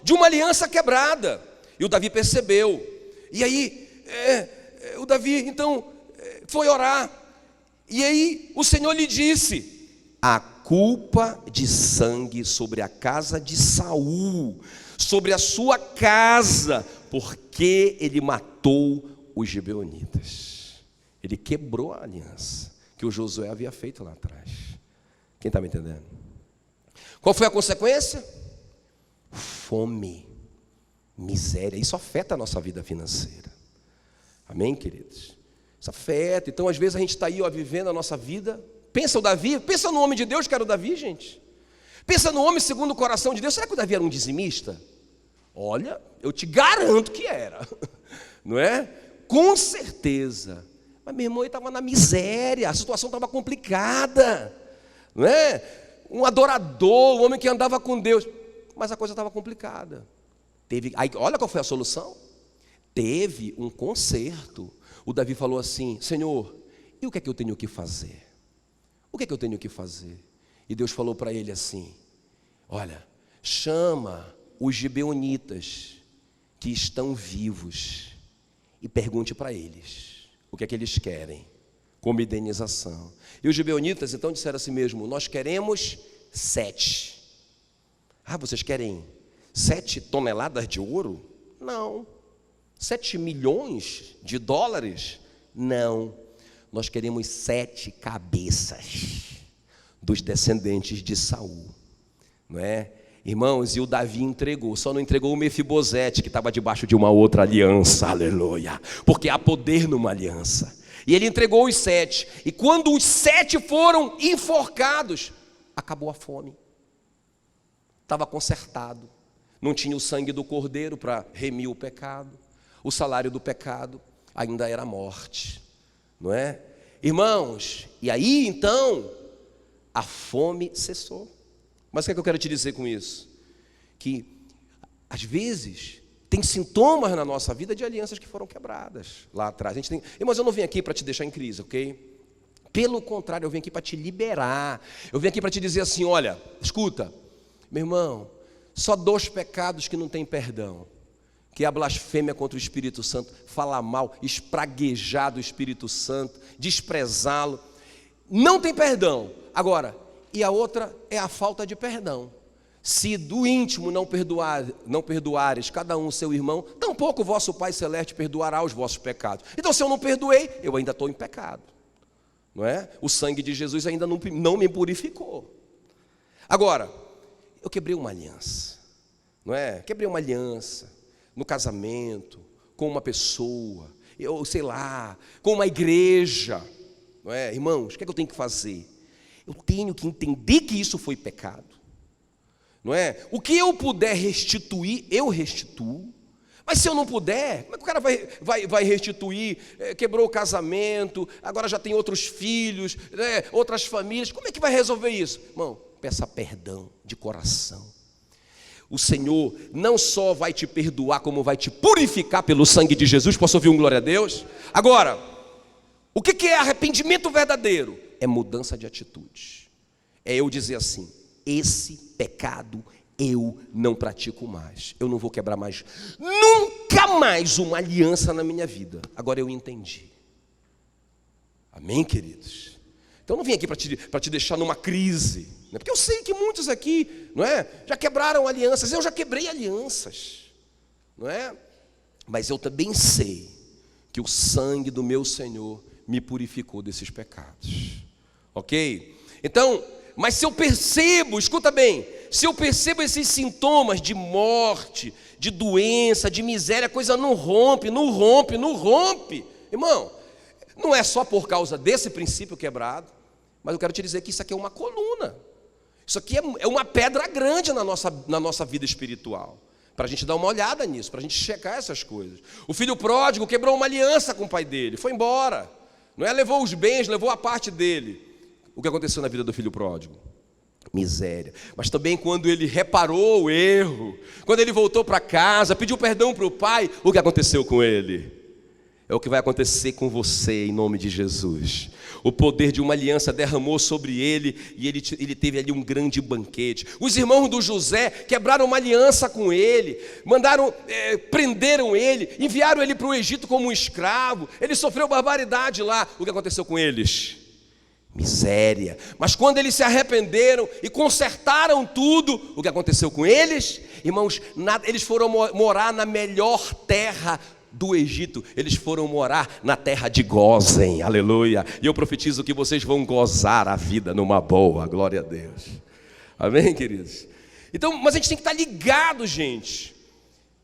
de uma aliança quebrada. E o Davi percebeu. E aí, o Davi então foi orar. E aí o Senhor lhe disse: a culpa de sangue sobre a casa de Saul, sobre a sua casa, porque ele matou os gibeonitas. Ele quebrou a aliança que o Josué havia feito lá atrás. Quem está me entendendo? Qual foi a consequência? Fome, miséria. Isso afeta a nossa vida financeira. Amém, queridos? Isso afeta. Então, às vezes, a gente está aí, vivendo a nossa vida. Pensa o Davi, pensa no homem de Deus que era o Davi, gente. Pensa no homem segundo o coração de Deus. Será que o Davi era um dizimista? Olha, eu te garanto que era. Não é? Com certeza. Mas meu irmão, ele estava na miséria, a situação estava complicada, não é? Um adorador, um homem que andava com Deus, mas a coisa estava complicada. Aí, olha qual foi a solução. Teve um conserto. O Davi falou assim: Senhor, e o que é que eu tenho que fazer? O que é que eu tenho que fazer? E Deus falou para ele assim: olha, chama os gibeonitas que estão vivos e pergunte para eles o que é que eles querem como indenização. E os gibeonitas então disseram assim mesmo: nós queremos 7. Ah, vocês querem 7 toneladas de ouro? Não. 7 milhões de dólares? Não. Nós queremos 7 cabeças dos descendentes de Saul, não é? Irmãos, e o Davi entregou, só não entregou o Mefibosete, que estava debaixo de uma outra aliança, aleluia, porque há poder numa aliança. E ele entregou os 7, e quando os 7 foram enforcados, acabou a fome. Estava consertado, não tinha o sangue do cordeiro para remir o pecado, o salário do pecado ainda era a morte, não é? Irmãos, e aí então, a fome cessou. Mas o que é que eu quero te dizer com isso? Que, às vezes, tem sintomas na nossa vida de alianças que foram quebradas lá atrás. Irmãos, eu não vim aqui para te deixar em crise, ok? Pelo contrário, eu vim aqui para te liberar. Eu vim aqui para te dizer assim, olha, escuta, meu irmão, só 2 pecados que não tem perdão, que é a blasfêmia contra o Espírito Santo, falar mal, espraguejar do Espírito Santo, desprezá-lo, não tem perdão. Agora, e a outra é a falta de perdão. Se do íntimo não perdoares cada um seu irmão, tampouco o vosso Pai Celeste perdoará os vossos pecados. Então, se eu não perdoei, eu ainda estou em pecado, não é? O sangue de Jesus ainda não me purificou. Agora, eu quebrei uma aliança, não é? Quebrei uma aliança no casamento, com uma pessoa, eu sei lá, com uma igreja, não é? Irmãos, o que é que eu tenho que fazer? Eu tenho que entender que isso foi pecado, não é? O que eu puder restituir, eu restituo. Mas se eu não puder, como é que o cara vai restituir? Quebrou o casamento, agora já tem outros filhos, né? Outras famílias, como é que vai resolver isso? Irmão, peça perdão de coração. O Senhor não só vai te perdoar, como vai te purificar pelo sangue de Jesus. Posso ouvir um glória a Deus? Agora, o que é arrependimento verdadeiro? É mudança de atitude. É eu dizer assim, esse pecado eu não pratico mais. Eu não vou quebrar mais, nunca mais, uma aliança na minha vida. Agora eu entendi. Amém, queridos? Então eu não vim aqui para te deixar numa crise, né? Porque eu sei que muitos aqui, não é, já quebraram alianças. Eu já quebrei alianças, não é? Mas eu também sei que o sangue do meu Senhor me purificou desses pecados. Ok? Então, mas se eu percebo, escuta bem, se eu percebo esses sintomas de morte, de doença, de miséria, a coisa não rompe, irmão, não é só por causa desse princípio quebrado, mas eu quero te dizer que isso aqui é uma coluna, isso aqui é uma pedra grande na nossa vida espiritual, para a gente dar uma olhada nisso, para a gente checar essas coisas. O filho pródigo quebrou uma aliança com o pai dele, foi embora, não é? Levou os bens, levou a parte dele. O que aconteceu na vida do filho pródigo? Miséria. Mas também quando ele reparou o erro, quando ele voltou para casa, pediu perdão para o pai, o que aconteceu com ele? É o que vai acontecer com você em nome de Jesus. O poder de uma aliança derramou sobre ele e ele teve ali um grande banquete. Os irmãos do José quebraram uma aliança com ele, prenderam ele, enviaram ele para o Egito como um escravo. Ele sofreu barbaridade lá. O que aconteceu com eles? Miséria. Mas quando eles se arrependeram e consertaram tudo, o que aconteceu com eles? Irmãos, eles foram morar na melhor terra do Egito. Eles foram morar na terra de Gósen, aleluia. E eu profetizo que vocês vão gozar a vida numa boa, glória a Deus. Amém, queridos? Então, mas a gente tem que estar ligado, gente,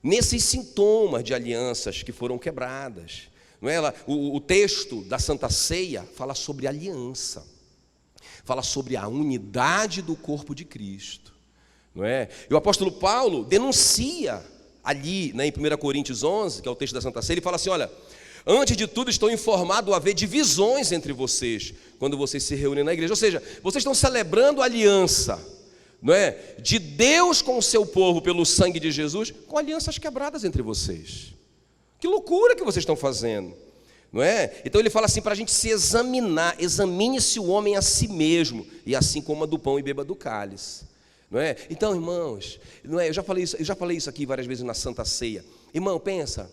nesses sintomas de alianças que foram quebradas. Não é? O texto da Santa Ceia fala sobre aliança, fala sobre a unidade do corpo de Cristo, não é? E o apóstolo Paulo denuncia ali, né, em 1 Coríntios 11, que é o texto da Santa Ceia, ele fala assim, olha, antes de tudo estou informado a haver divisões entre vocês, quando vocês se reúnem na igreja, ou seja, vocês estão celebrando a aliança, não é? De Deus com o seu povo pelo sangue de Jesus, com alianças quebradas entre vocês. Que loucura que vocês estão fazendo, não é? Então ele fala assim para a gente se examinar, examine-se o homem a si mesmo, e assim coma do pão e beba do cálice, não é? Então, irmãos, não é? Eu já falei isso aqui várias vezes na Santa Ceia. Irmão, pensa,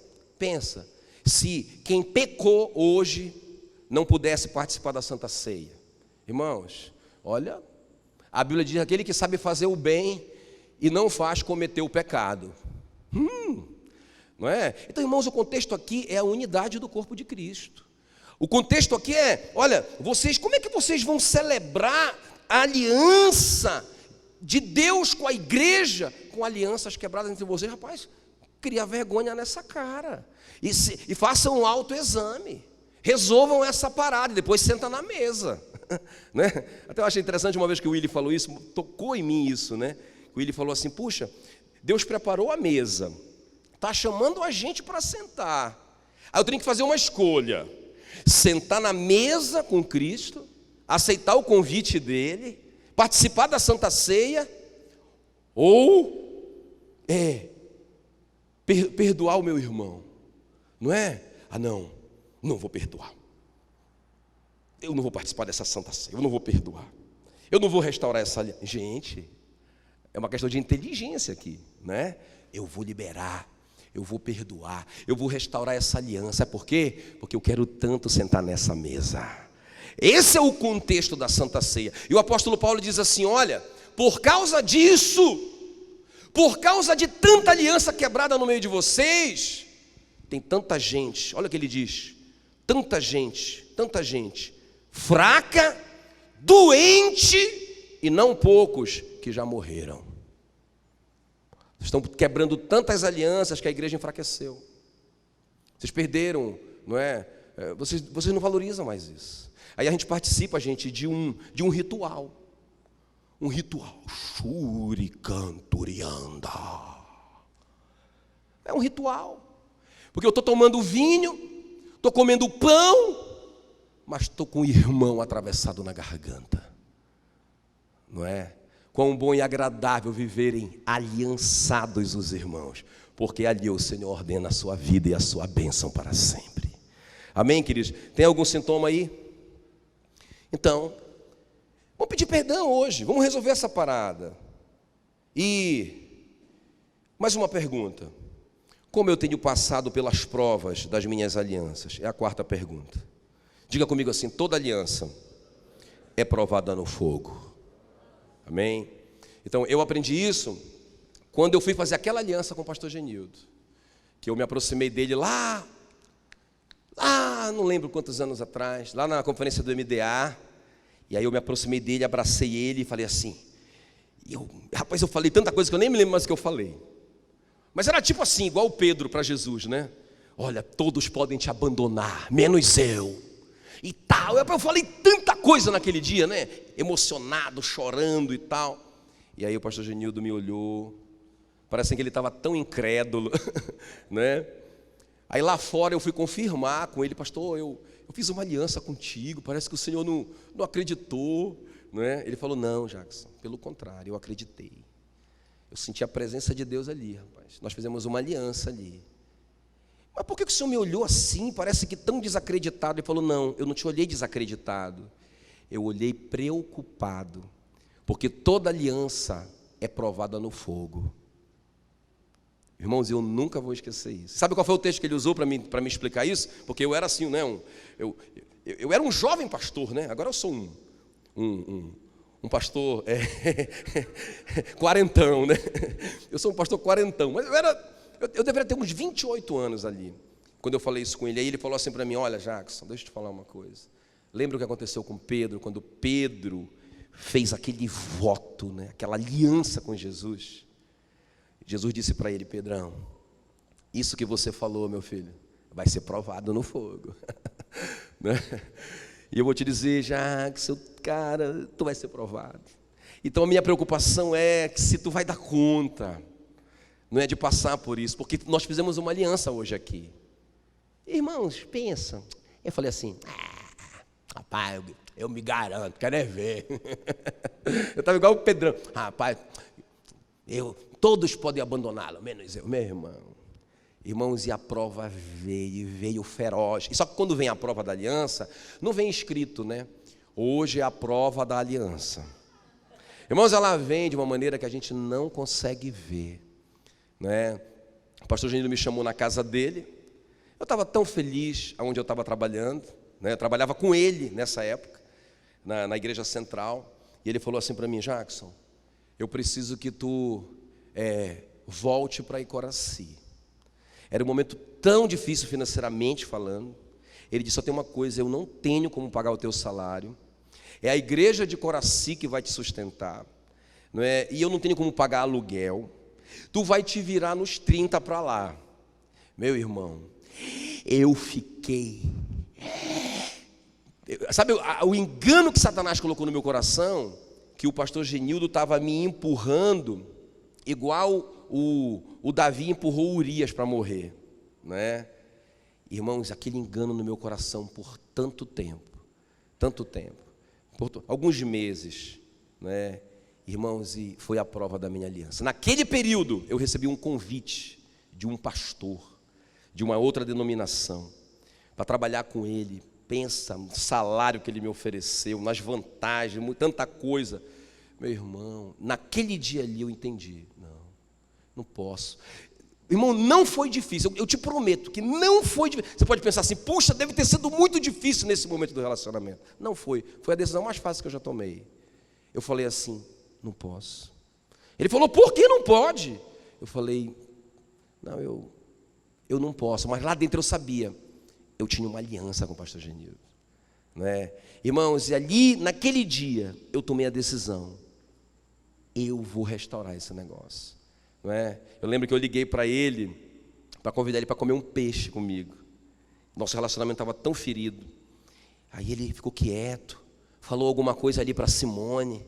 se quem pecou hoje não pudesse participar da Santa Ceia. Irmãos, olha, a Bíblia diz: aquele que sabe fazer o bem e não faz, cometeu o pecado. Não é? Então, irmãos, o contexto aqui é a unidade do corpo de Cristo. O contexto aqui é, olha, como é que vocês vão celebrar a aliança de Deus com a igreja, com alianças quebradas entre vocês? Rapaz, cria vergonha nessa cara. E façam um autoexame. Resolvam essa parada e depois senta na mesa. Né? Até eu achei interessante uma vez que o Willy falou isso, tocou em mim isso, né? O Willy falou assim: puxa, Deus preparou a mesa, está chamando a gente para sentar. Aí eu tenho que fazer uma escolha: sentar na mesa com Cristo, aceitar o convite dele, participar da Santa Ceia, ou perdoar o meu irmão, não é? Não vou perdoar. eu não vou participar dessa Santa Ceia, eu não vou perdoar, eu não vou restaurar essa aliança. Gente, é uma questão de inteligência aqui, né? Eu vou liberar, eu vou perdoar, eu vou restaurar essa aliança. Sabe por quê? Porque eu quero tanto sentar nessa mesa. Esse é o contexto da Santa Ceia. E o apóstolo Paulo diz assim: olha, por causa disso, por causa de tanta aliança quebrada no meio de vocês, tem tanta gente, olha o que ele diz, tanta gente, fraca, doente, e não poucos que já morreram. Estão quebrando tantas alianças que a igreja enfraqueceu. Vocês perderam, não é? Vocês não valorizam mais isso. Aí a gente participa, gente, de um ritual. Um ritual. Shurikanturianda. É um ritual. Porque eu estou tomando vinho, estou comendo pão, mas estou com o irmão atravessado na garganta. Não é? Quão bom e agradável viverem aliançados os irmãos, porque ali o Senhor ordena a sua vida e a sua bênção para sempre. Amém, queridos? Tem algum sintoma aí? Então, vamos pedir perdão hoje, vamos resolver essa parada. E mais uma pergunta: como eu tenho passado pelas provas das minhas alianças? É a quarta pergunta. Diga comigo assim: toda aliança é provada no fogo. Amém? Então, eu aprendi isso quando eu fui fazer aquela aliança com o pastor Genildo, que eu me aproximei dele lá, não lembro quantos anos atrás, lá na conferência do MDA, e aí eu me aproximei dele, abracei ele e falei assim, eu falei tanta coisa que eu nem me lembro mais o que eu falei, mas era tipo assim, igual o Pedro para Jesus, né? Olha, todos podem te abandonar, menos eu. E tal, eu falei tanta coisa naquele dia, né? Emocionado, chorando e tal. E aí o pastor Genildo me olhou, parece que ele estava tão incrédulo, né? Aí lá fora eu fui confirmar com ele: pastor, eu fiz uma aliança contigo, parece que o Senhor não acreditou, né? Ele falou: não, Jackson, pelo contrário, eu acreditei. Eu senti a presença de Deus ali, rapaz. Nós fizemos uma aliança ali. Mas por que o Senhor me olhou assim, parece que tão desacreditado? Ele falou: não, eu não te olhei desacreditado, eu olhei preocupado, porque toda aliança é provada no fogo. Irmãos, eu nunca vou esquecer isso. Sabe qual foi o texto que ele usou para me explicar isso? Porque eu era assim, né? Eu era um jovem pastor, né? Agora eu sou um pastor quarentão, né? Eu sou um pastor quarentão, mas eu deveria ter uns 28 anos ali, quando eu falei isso com ele. Aí ele falou assim para mim: olha, Jackson, deixa eu te falar uma coisa. Lembra o que aconteceu com Pedro, quando Pedro fez aquele voto, né? Aquela aliança com Jesus? Jesus disse para ele: Pedrão, isso que você falou, meu filho, vai ser provado no fogo. Né? E eu vou te dizer, Jackson, cara, tu vai ser provado. Então a minha preocupação é que se tu vai dar conta, não é de passar por isso, porque nós fizemos uma aliança hoje aqui. Irmãos, pensa. Eu falei assim: rapaz, eu me garanto, quero é ver. Eu estava igual o Pedrão: rapaz, todos podem abandoná-lo, menos eu. Meu irmão, irmãos, e a prova veio feroz. E só que quando vem a prova da aliança, não vem escrito, né? Hoje é a prova da aliança. Irmãos, ela vem de uma maneira que a gente não consegue ver, né? O pastor Genildo me chamou na casa dele. Eu estava tão feliz onde eu estava trabalhando, né? Eu trabalhava com ele nessa época, na igreja central. E ele falou assim para mim: Jackson, eu preciso que tu volte para Icoraci. Era um momento tão difícil financeiramente falando. Ele disse: só tem uma coisa, eu não tenho como pagar o teu salário. É a igreja de Coraci que vai te sustentar, não é? E eu não tenho como pagar aluguel. Tu vai te virar nos 30 para lá. Meu irmão, eu fiquei... Sabe o engano que Satanás colocou no meu coração? Que o pastor Genildo estava me empurrando, igual o Davi empurrou Urias para morrer, né? Irmãos, aquele engano no meu coração por tanto tempo, por alguns meses, né? Irmãos, e foi a prova da minha aliança. Naquele período, eu recebi um convite de um pastor, de uma outra denominação, para trabalhar com ele pensa no salário que ele me ofereceu, nas vantagens, tanta coisa. Meu irmão, naquele dia ali eu entendi. Não posso. Irmão, não foi difícil, eu te prometo que não foi difícil. Você pode pensar assim, puxa, deve ter sido muito difícil nesse momento do relacionamento. Não foi, foi a decisão mais fácil que eu já tomei. Eu falei assim, não posso. Ele falou, por que não pode? Eu falei, não, eu não posso. Mas lá dentro eu sabia, eu tinha uma aliança com o pastor Genildo, não é? Irmãos, e ali, naquele dia, eu tomei a decisão, eu vou restaurar esse negócio. Não é? Eu lembro que eu liguei para ele, para convidar ele para comer um peixe comigo. Nosso relacionamento estava tão ferido. Aí ele ficou quieto, falou alguma coisa ali para Simone.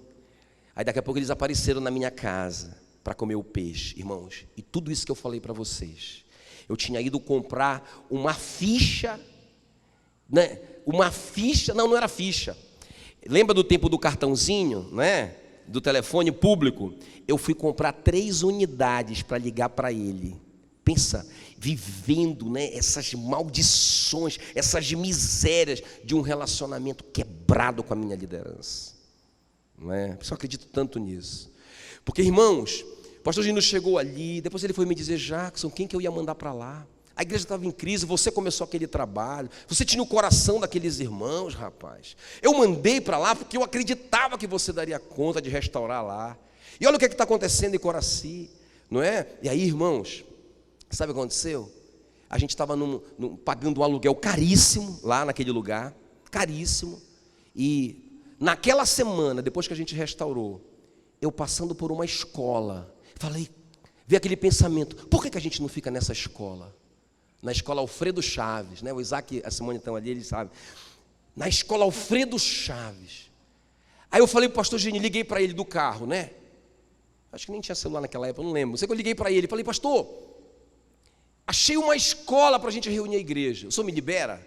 Aí daqui a pouco eles apareceram na minha casa para comer o peixe. Irmãos, e tudo isso que eu falei para vocês, eu tinha ido comprar uma ficha, né? Uma ficha, não era ficha. Lembra do tempo do cartãozinho, né? Do telefone público? Eu fui comprar 3 unidades para ligar para ele. Pensa, vivendo, né, essas maldições, essas misérias de um relacionamento quebrado com a minha liderança. Não é? Eu só acredito tanto nisso. Porque, irmãos, o pastor Gino chegou ali, depois ele foi me dizer, Jackson, quem que eu ia mandar para lá? A igreja estava em crise, você começou aquele trabalho, você tinha o coração daqueles irmãos, rapaz. Eu mandei para lá porque eu acreditava que você daria conta de restaurar lá. E olha o que está acontecendo em Coraci, não é? E aí, irmãos, sabe o que aconteceu? A gente estava pagando um aluguel caríssimo lá naquele lugar, caríssimo. E naquela semana, depois que a gente restaurou, eu passando por uma escola, falei, veio aquele pensamento, por que a gente não fica nessa escola? Na escola Alfredo Chaves, né? O Isaac e a Simone estão ali, eles sabem. Na escola Alfredo Chaves. Aí eu falei para o pastor Gini, liguei para ele do carro, né? Acho que nem tinha celular naquela época, eu não lembro. Sei que eu liguei para ele, falei, pastor, achei uma escola para a gente reunir a igreja. O senhor me libera?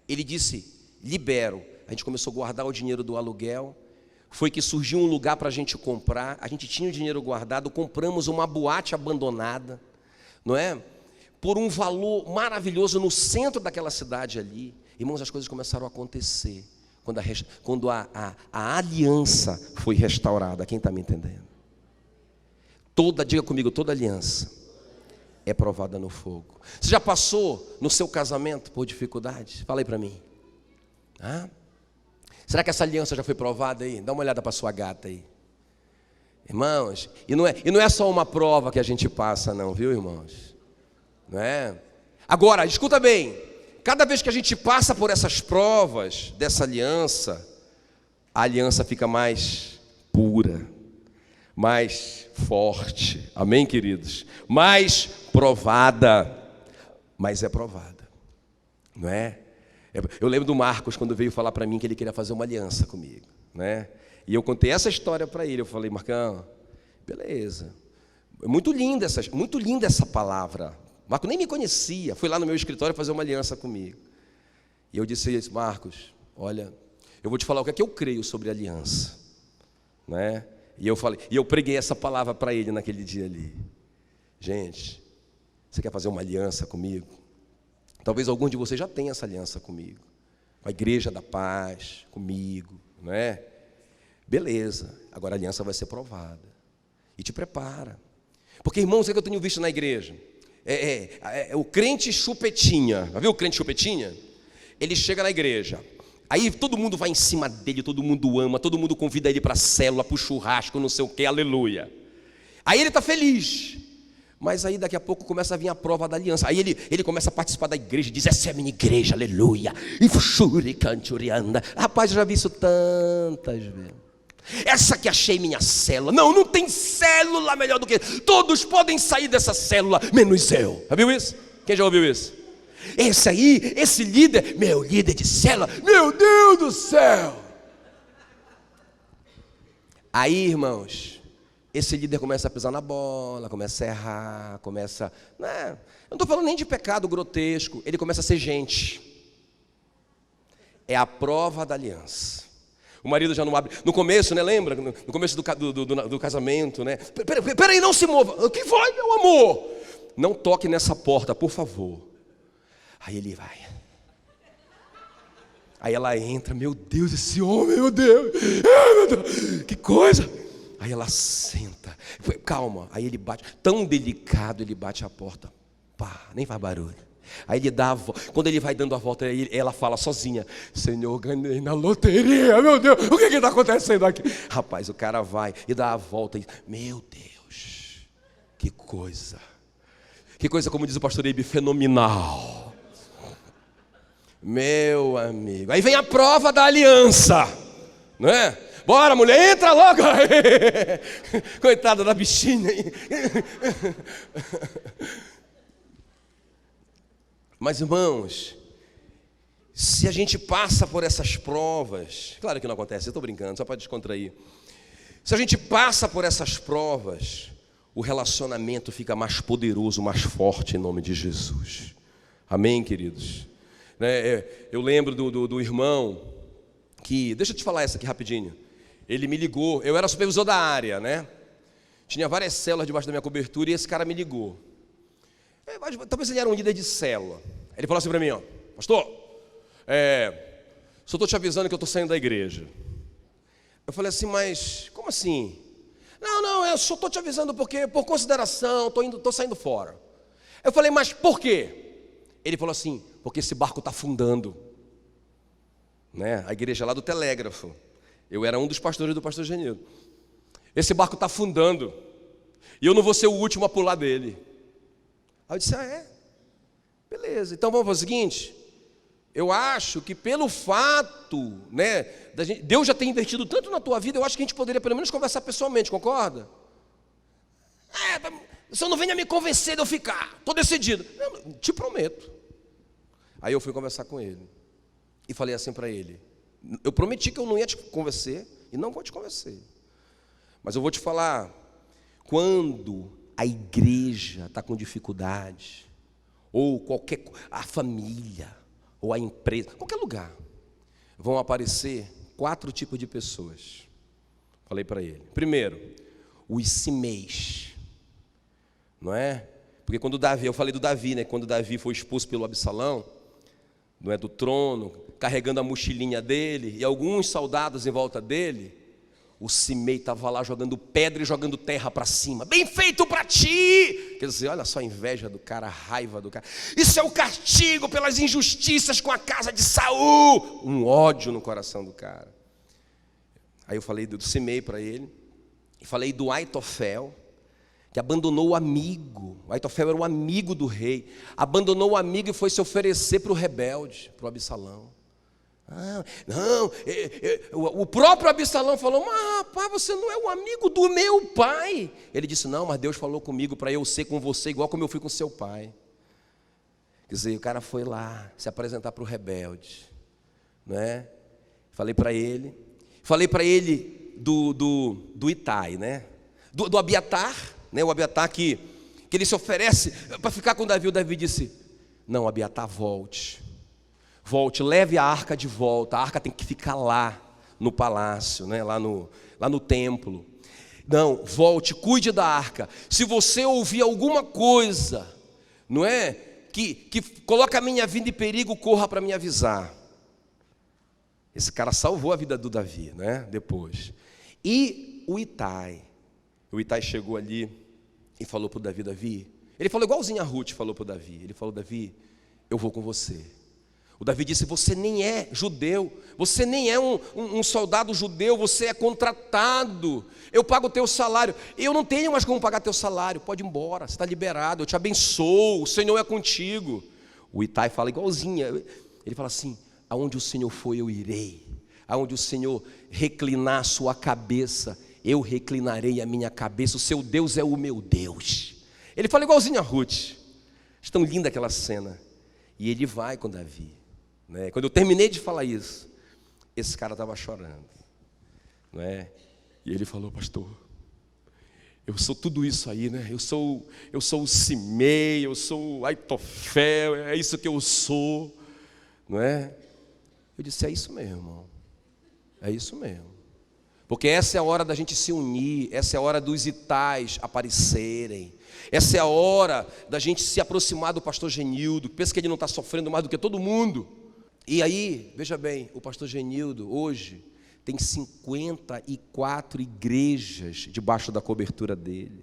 Ele disse, libero. A gente começou a guardar o dinheiro do aluguel. Foi que surgiu um lugar para a gente comprar. A gente tinha o dinheiro guardado, compramos uma boate abandonada, não é? Por um valor maravilhoso no centro daquela cidade ali. Irmãos, as coisas começaram a acontecer quando a aliança foi restaurada. Quem está me entendendo? Diga comigo, toda aliança é provada no fogo. Você já passou no seu casamento por dificuldades? Fala aí para mim. Será que essa aliança já foi provada aí? Dá uma olhada para sua gata aí. Irmãos, e não é só uma prova que a gente passa não, viu, irmãos? Não é? Agora, escuta bem, cada vez que a gente passa por essas provas dessa aliança, a aliança fica mais pura, mais forte, amém, queridos? Mais provada, mas é provada, não é? Eu lembro do Marcos, quando veio falar para mim que ele queria fazer uma aliança comigo, né? E eu contei essa história para ele, eu falei, Marcão, beleza, muito linda essa palavra. Marcos nem me conhecia, foi lá no meu escritório fazer uma aliança comigo. E eu disse, Marcos, olha, eu vou te falar o que é que eu creio sobre aliança, né? E eu preguei essa palavra para ele naquele dia ali. Gente, você quer fazer uma aliança comigo? Talvez alguns de vocês já tenham essa aliança comigo, com a Igreja da Paz, comigo, não é? Beleza, agora a aliança vai ser provada. E te prepara. Porque, irmãos, o que eu tenho visto na igreja? O crente chupetinha, já viu o crente chupetinha? Ele chega na igreja, aí todo mundo vai em cima dele, todo mundo ama, todo mundo convida ele para a célula, para o churrasco, não sei o que, aleluia. Aí ele está feliz, mas aí daqui a pouco começa a vir a prova da aliança. Aí ele começa a participar da igreja, diz, essa é a minha igreja, aleluia. E fuxuri canturianda. Rapaz, eu já vi isso tantas vezes. Essa que achei minha célula. Não tem célula melhor do que... Todos podem sair dessa célula, menos eu. Já viu isso? Quem já ouviu isso? Esse líder, meu líder de célula, meu Deus do céu. Aí, irmãos, esse líder começa a pisar na bola, começa a errar, né? Eu não estou falando nem de pecado grotesco, ele começa a ser gente. É a prova da aliança. O marido já não abre, no começo, né, lembra? No começo do casamento, né? Peraí, não se mova. O que vai, meu amor? Não toque nessa porta, por favor. Aí ele vai. Aí ela entra, meu Deus, esse homem, meu Deus, ai, meu Deus, que coisa. Aí ela senta, calma, aí ele bate, tão delicado, ele bate a porta, pá, nem faz barulho. Aí ele dá a volta, quando ele vai dando a volta, ela fala sozinha: Senhor, ganhei na loteria, meu Deus, o que está acontecendo aqui? Rapaz, o cara vai e dá a volta e, meu Deus, que coisa, como diz o pastor Ibe, fenomenal. Meu amigo, aí vem a prova da aliança, não é? Bora, mulher, entra logo. Coitada da bichinha. Mas, irmãos, se a gente passa por essas provas, claro que não acontece, eu estou brincando, só para descontrair. Se a gente passa por essas provas, o relacionamento fica mais poderoso, mais forte em nome de Jesus. Amém, queridos? Eu lembro do irmão que, deixa eu te falar essa aqui rapidinho. Ele me ligou, eu era supervisor da área, né? Tinha várias células debaixo da minha cobertura e esse cara me ligou. Talvez ele era um líder de célula. Ele falou assim para mim, ó: pastor, só estou te avisando que eu estou saindo da igreja. Eu falei assim, mas como assim? Não, eu só estou te avisando porque, por consideração, estou saindo fora. Eu falei, mas por quê? Ele falou assim, porque esse barco está afundando, né? A igreja lá do Telégrafo. Eu era um dos pastores do pastor Genildo. Esse barco está afundando e eu não vou ser o último a pular dele. Aí eu disse, beleza, então vamos fazer o seguinte, eu acho que pelo fato, né, Deus já tem investido tanto na tua vida, eu acho que a gente poderia pelo menos conversar pessoalmente, concorda? Só não venha me convencer de eu ficar, estou decidido. Eu te prometo. Aí eu fui conversar com ele e falei assim para ele, eu prometi que eu não ia te convencer e não vou te convencer, mas eu vou te falar, quando a igreja está com dificuldade, ou a família, ou a empresa, qualquer lugar, vão aparecer 4 tipos de pessoas. Falei para ele. Primeiro, os simês, não é? Porque quando Davi, eu falei do Davi, né? Quando Davi foi expulso pelo Absalão, não é, do trono, carregando a mochilinha dele, e alguns soldados em volta dele, o Simei estava lá jogando pedra e jogando terra para cima. Bem feito para ti! Quer dizer, olha só a inveja do cara, a raiva do cara. Isso é o castigo pelas injustiças com a casa de Saul. Um ódio no coração do cara. Aí eu falei do Simei para ele. E falei do Aitofel, que abandonou o amigo. O Aitofel era o amigo do rei. Abandonou o amigo e foi se oferecer para o rebelde, para o Absalão. O próprio Absalão falou, mas rapaz, você não é o amigo do meu pai. Ele disse, não, mas Deus falou comigo para eu ser com você igual como eu fui com seu pai. Quer dizer, o cara foi lá se apresentar para o rebelde, né? Falei para ele do Itai, né? Do Abiatar, né? O Abiatar que ele se oferece para ficar com Davi. O Davi disse, não, Abiatar, volte, leve a arca de volta. A arca tem que ficar lá no palácio, né? lá no templo. Não, volte, cuide da arca. Se você ouvir alguma coisa, não é, que coloca a minha vida em perigo, corra para me avisar. Esse cara salvou a vida do Davi, né? Depois. E o Itai chegou ali e falou para o Davi, ele falou igualzinho a Ruth falou para o Davi. Ele falou, Davi, eu vou com você. O Davi disse, você nem é judeu, você nem é um soldado judeu, você é contratado, eu pago o teu salário, eu não tenho mais como pagar teu salário, pode ir embora, você está liberado, eu te abençoo, o Senhor é contigo. O Itai fala igualzinho, ele fala assim, aonde o Senhor for eu irei, aonde o Senhor reclinar a sua cabeça, eu reclinarei a minha cabeça, o seu Deus é o meu Deus. Ele fala igualzinho a Ruth, tão linda aquela cena, e ele vai com Davi. Quando eu terminei de falar isso, esse cara estava chorando, não é? E ele falou, pastor, eu sou tudo isso aí, né? Eu sou o Simei, eu sou o Aitofel, é isso que eu sou, não é? Eu disse, é isso mesmo, irmão, é isso mesmo, porque essa é a hora da gente se unir, essa é a hora dos Itais aparecerem, essa é a hora da gente se aproximar do pastor Genildo, que pensa que ele não está sofrendo mais do que todo mundo. E aí, veja bem, o pastor Genildo hoje tem 54 igrejas debaixo da cobertura dele,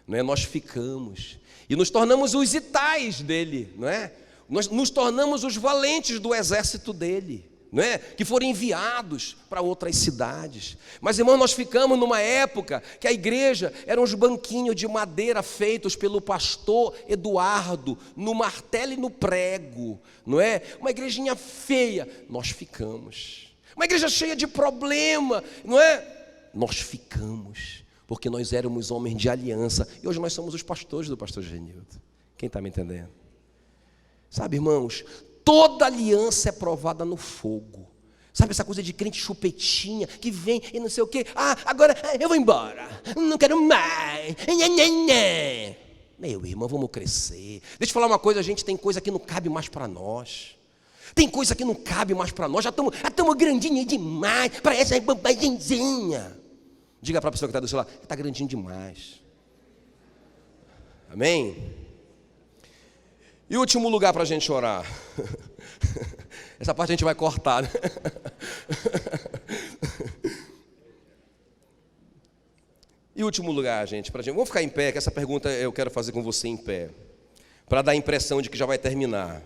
não é? Nós ficamos e nos tornamos os Itais dele, não é? Nós nos tornamos os valentes do exército dele, não é? Que foram enviados para outras cidades. Mas, irmão, nós ficamos numa época que a igreja eram uns banquinhos de madeira feitos pelo pastor Eduardo, no martelo e no prego, não é? Uma igrejinha feia. Nós ficamos. Uma igreja cheia de problema, não é? Nós ficamos, porque nós éramos homens de aliança. E hoje nós somos os pastores do pastor Genildo. Quem está me entendendo? Sabe, irmãos, toda aliança é provada no fogo. Sabe essa coisa de crente chupetinha, que vem e não sei o quê. Agora eu vou embora, não quero mais. Meu irmão, vamos crescer. Deixa eu falar uma coisa, gente, tem coisa que não cabe mais para nós. Tem coisa que não cabe mais para nós. Já estamos grandinho demais para essa bobagemzinha. Diga para a pessoa que está do seu lado, está grandinho demais. Amém? E o último lugar para a gente orar. Essa parte a gente vai cortar, né? E o último lugar, gente, para a gente. Vamos ficar em pé, que essa pergunta eu quero fazer com você em pé, para dar a impressão de que já vai terminar.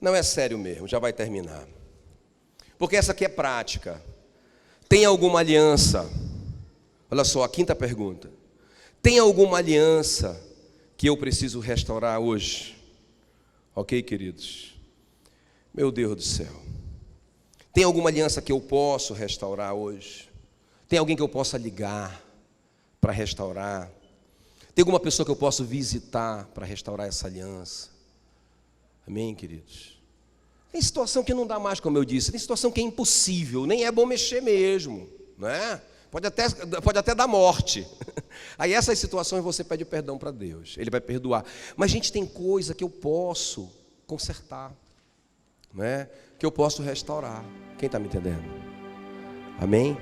Não, é sério mesmo, já vai terminar. Porque essa aqui é prática. Tem alguma aliança? Olha só, a quinta pergunta. Tem alguma aliança que eu preciso restaurar hoje? Ok, queridos? Meu Deus do céu. Tem alguma aliança que eu posso restaurar hoje? Tem alguém que eu possa ligar para restaurar? Tem alguma pessoa que eu posso visitar para restaurar essa aliança? Amém, queridos? Tem situação que não dá mais, como eu disse. Tem situação que é impossível, nem é bom mexer mesmo, não é? Pode até dar morte. Aí essas situações você pede perdão para Deus, Ele vai perdoar. Mas, gente, tem coisa que eu posso consertar, não é? Que eu posso restaurar. Quem está me entendendo? Amém?